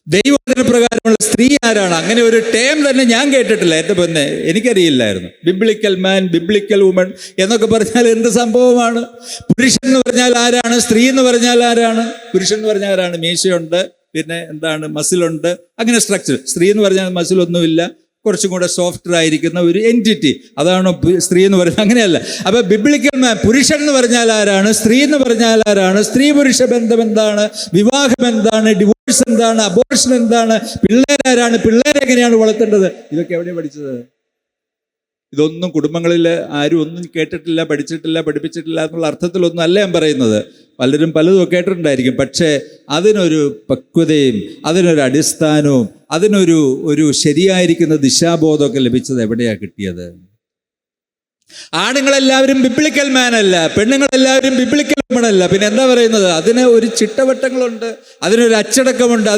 ദൈവവചന പ്രകാരമുള്ള സ്ത്രീ ആരാണ്, അങ്ങനെ ഒരു ടേം തന്നെ ഞാൻ കേട്ടിട്ടില്ല. എൻ്റെ പൊന്നെ, എനിക്കറിയില്ലായിരുന്നു. ബിബ്ലിക്കൽ മാൻ, ബിബ്ലിക്കൽ വുമൺ എന്നൊക്കെ പറഞ്ഞാൽ എന്ത് സംഭവമാണ്? പുരുഷൻ എന്ന് പറഞ്ഞാൽ ആരാണ്, സ്ത്രീ എന്ന് പറഞ്ഞാൽ ആരാണ്? പുരുഷൻ എന്ന് പറഞ്ഞാൽ ആരാണ്? മീശയുണ്ട്, പിന്നെ എന്താണ്, മസിലുണ്ട്, അങ്ങനെ സ്ട്രക്ചർ. സ്ത്രീ എന്ന് പറഞ്ഞാൽ മസിലൊന്നുമില്ല, കുറച്ചും കൂടെ സോഫ്റ്റ് ആയിരിക്കുന്ന ഒരു എൻറ്റിറ്റി, അതാണോ സ്ത്രീ എന്ന് പറയുന്നത്? അങ്ങനെയല്ല. അപ്പൊ ബിബ്ലിക്കൽ മാൻ, പുരുഷൻ എന്ന് പറഞ്ഞാൽ ആരാണ്, സ്ത്രീ എന്ന് പറഞ്ഞാൽ ആരാണ്, സ്ത്രീ പുരുഷ ബന്ധം എന്താണ്, വിവാഹം എന്താണ്, ഡിവോഴ്സ് എന്താണ്, അബോർഷൻ എന്താണ്, പിള്ളേരാരാണ്, പിള്ളേരെങ്ങനെയാണ് വളർത്തേണ്ടത്, ഇതൊക്കെ എവിടെയാണ് പഠിച്ചത്? ഇതൊന്നും കുടുംബങ്ങളിൽ ആരും ഒന്നും കേട്ടിട്ടില്ല, പഠിച്ചിട്ടില്ല, പഠിപ്പിച്ചിട്ടില്ല എന്നുള്ള അർത്ഥത്തിലൊന്നും അല്ല ഞാൻ പറയുന്നത്. പലരും പലതും കേട്ടിട്ടുണ്ടായിരിക്കും. പക്ഷേ അതിനൊരു പക്വതയും അതിനൊരു അടിസ്ഥാനവും അതിനൊരു ശരിയായിരിക്കുന്ന ദിശാബോധമൊക്കെ ലഭിച്ചത് എവിടെയാണ് കിട്ടിയത്? ആണുങ്ങളെല്ലാവരും ബിബ്ലിക്കൽ മാൻ അല്ല, പെണ്ണുങ്ങളെല്ലാവരും ബിബ്ലിക്കൽ വുമൺ അല്ല. പിന്നെ എന്താ പറയുന്നത്? അതിന് ഒരു ചിട്ടവട്ടങ്ങളുണ്ട്, അതിനൊരു അച്ചടക്കമുണ്ട്,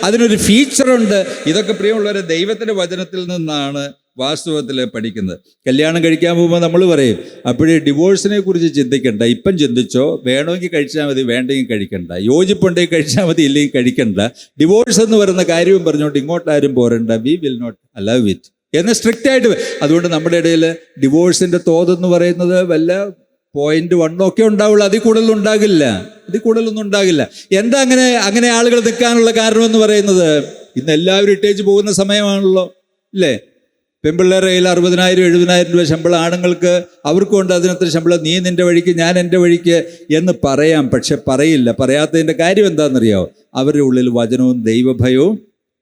അതിനൊരു ഫീച്ചറുണ്ട്. ഇതൊക്കെ പ്രിയമുള്ളവരെ ദൈവത്തിൻ്റെ വചനത്തിൽ നിന്നാണ് വാസ്തവത്തിൽ പഠിക്കുന്നത്. കല്യാണം കഴിക്കാൻ പോകുമ്പോൾ നമ്മൾ പറയും, അപ്പോഴേ ഡിവോഴ്സിനെ കുറിച്ച് ചിന്തിക്കണ്ട, ഇപ്പം ചിന്തിച്ചോ, വേണമെങ്കിൽ കഴിച്ചാൽ മതി, വേണ്ടെങ്കിൽ കഴിക്കണ്ട, യോജിപ്പുണ്ടെങ്കിൽ കഴിച്ചാൽ മതി, ഇല്ലെങ്കിൽ കഴിക്കണ്ട, ഡിവോഴ്സ് എന്ന് പറയുന്ന കാര്യവും പറഞ്ഞുകൊണ്ട് ഇങ്ങോട്ടാരും പോരണ്ട, we will not allow it എന്ന് സ്ട്രിക്റ്റ് ആയിട്ട്. അതുകൊണ്ട് നമ്മുടെ ഇടയിൽ ഡിവോഴ്സിൻ്റെ തോതെന്ന് പറയുന്നത് വല്ല 0.1 ഒക്കെ ഉണ്ടാവുള്ളൂ, അതിൽ കൂടുതലൊന്നും ഉണ്ടാകില്ല. എന്താ അങ്ങനെ ആളുകൾ നിൽക്കാനുള്ള കാരണമെന്ന് പറയുന്നത്, ഇന്ന് എല്ലാവരും ഇട്ടേച്ച് പോകുന്ന സമയമാണല്ലോ, ഇല്ലേ? പെൺപിള്ളേരുടെ കയ്യിൽ 60,000 70,000 രൂപ ശമ്പളം, ആണുങ്ങൾക്ക് അവർക്കും ഉണ്ട് അതിനത്ര ശമ്പളം. നീ നിൻ്റെ വഴിക്ക്, ഞാൻ എൻ്റെ വഴിക്ക് എന്ന് പറയാം, പക്ഷെ പറയില്ല. പറയാത്തതിൻ്റെ കാര്യം എന്താണെന്നറിയാമോ? അവരുടെ ഉള്ളിൽ വചനവും ദൈവഭയവും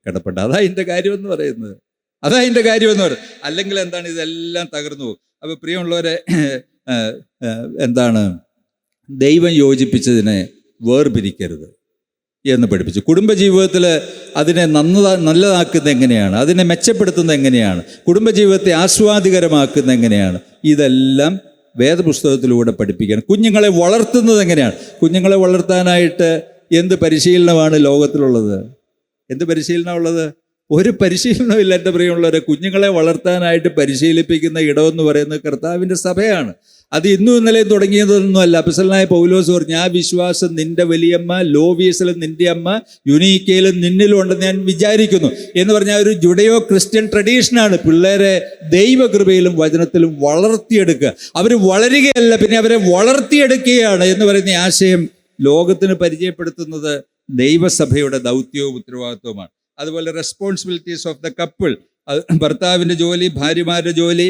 കിടപ്പുണ്ട്. അതാ അതിൻ്റെ കാര്യമെന്ന് പറയുന്നത്. അല്ലെങ്കിൽ എന്താണ്, ഇതെല്ലാം തകർന്നു പോകും. അപ്പോൾ പ്രിയമുള്ളവരെ, എന്താണ്, ദൈവം യോജിപ്പിച്ചതിനെ വേർപിരിക്കരുത് എന്ന് പഠിപ്പിച്ചു. കുടുംബജീവിതത്തിൽ അതിനെ നല്ലതാക്കുന്നത് എങ്ങനെയാണ്, അതിനെ മെച്ചപ്പെടുത്തുന്നത് എങ്ങനെയാണ്, കുടുംബജീവിതത്തെ ആസ്വാദികരമാക്കുന്നത് എങ്ങനെയാണ്, ഇതെല്ലാം വേദപുസ്തകത്തിലൂടെ പഠിപ്പിക്കുകയാണ്. കുഞ്ഞുങ്ങളെ വളർത്തുന്നത് എങ്ങനെയാണ്? കുഞ്ഞുങ്ങളെ വളർത്താനായിട്ട് എന്ത് പരിശീലനമാണ് ലോകത്തിലുള്ളത്? ഒരു പരിശീലനമില്ല എൻ്റെ പ്രിയമുള്ളവരെ. കുഞ്ഞുങ്ങളെ വളർത്താനായിട്ട് പരിശീലിപ്പിക്കുന്ന ഇടമെന്ന് പറയുന്നത് കർത്താവിൻ്റെ സഭയാണ്. അത് ഇന്നും ഇന്നലെയും തുടങ്ങിയതൊന്നുമല്ല. അപ്പോസ്തലനായ പൗലോസ് പറഞ്ഞു, ആ വിശ്വാസം നിന്റെ വലിയമ്മ ലോവീസിലും നിന്റെ അമ്മ യുനീക്കയിലും നിന്നിലും ഉണ്ടെന്ന് ഞാൻ വിചാരിക്കുന്നു എന്ന് പറഞ്ഞാൽ ഒരു ജുഡയോ ക്രിസ്ത്യൻ ട്രഡീഷനാണ്. പിള്ളേരെ ദൈവകൃപയിലും വചനത്തിലും വളർത്തിയെടുക്കുക. അവർ വളരുകയല്ല, പിന്നെ അവരെ വളർത്തിയെടുക്കുകയാണ് എന്ന് പറയുന്ന ആശയം ലോകത്തിന് പരിചയപ്പെടുത്തുന്നത് ദൈവസഭയുടെ ദൗത്യവും ഉത്തരവാദിത്വവുമാണ്. അതുപോലെ റെസ്പോൺസിബിലിറ്റീസ് ഓഫ് ദ കപ്പിൾ, ഭർത്താവിൻ്റെ ജോലി, ഭാര്യമാരുടെ ജോലി,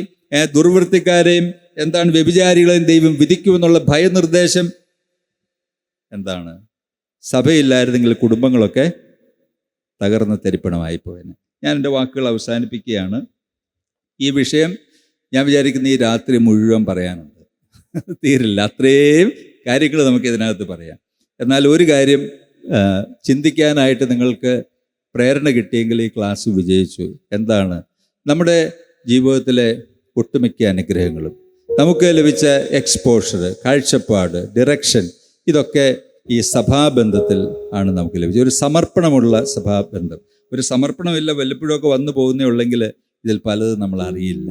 ദുർവൃത്തിക്കാരെയും എന്താണ് വ്യഭിചാരികളെയും ദൈവം വിധിക്കുമെന്നുള്ള ഭയനിർദ്ദേശം എന്താണ്? സഭയില്ലായിരുന്നെങ്കിൽ കുടുംബങ്ങളൊക്കെ തകർന്ന തരിപ്പണമായിപ്പോയെന്ന്. ഞാൻ എൻ്റെ വാക്കുകൾ അവസാനിപ്പിക്കുകയാണ്. ഈ വിഷയം ഞാൻ വിചാരിക്കുന്ന ഈ രാത്രി മുഴുവൻ പറയാനുണ്ട്, തീരില്ല. അത്രയും കാര്യങ്ങൾ നമുക്ക് ഇതിനകത്ത് പറയാം. എന്നാൽ ഒരു കാര്യം ചിന്തിക്കാനായിട്ട് നിങ്ങൾക്ക് പ്രേരണ കിട്ടിയെങ്കിൽ ഈ ക്ലാസ് വിജയിച്ചു. എന്താണ്? നമ്മുടെ ജീവിതത്തിലെ ഒട്ടുമിക്ക അനുഗ്രഹങ്ങളും നമുക്ക് ലഭിച്ച എക്സ്പോഷർ, കാഴ്ചപ്പാട്, ഡിറക്ഷൻ, ഇതൊക്കെ ഈ സഭാബന്ധത്തിൽ ആണ് നമുക്ക് ലഭിച്ചത്. ഒരു സമർപ്പണമുള്ള സഭാബന്ധം. ഒരു സമർപ്പണമില്ല, വല്ലപ്പോഴൊക്കെ വന്നു പോകുന്നേ ഉള്ളെങ്കിൽ ഇതിൽ പലതും നമ്മൾ അറിയില്ല.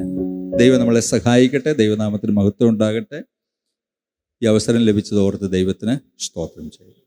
ദൈവം നമ്മളെ സഹായിക്കട്ടെ. ദൈവനാമത്തിന് മഹത്വം ഉണ്ടാകട്ടെ. ഈ അവസരം ലഭിച്ചതോർത്ത് ദൈവത്തിന് സ്തോത്രം ചെയ്യും.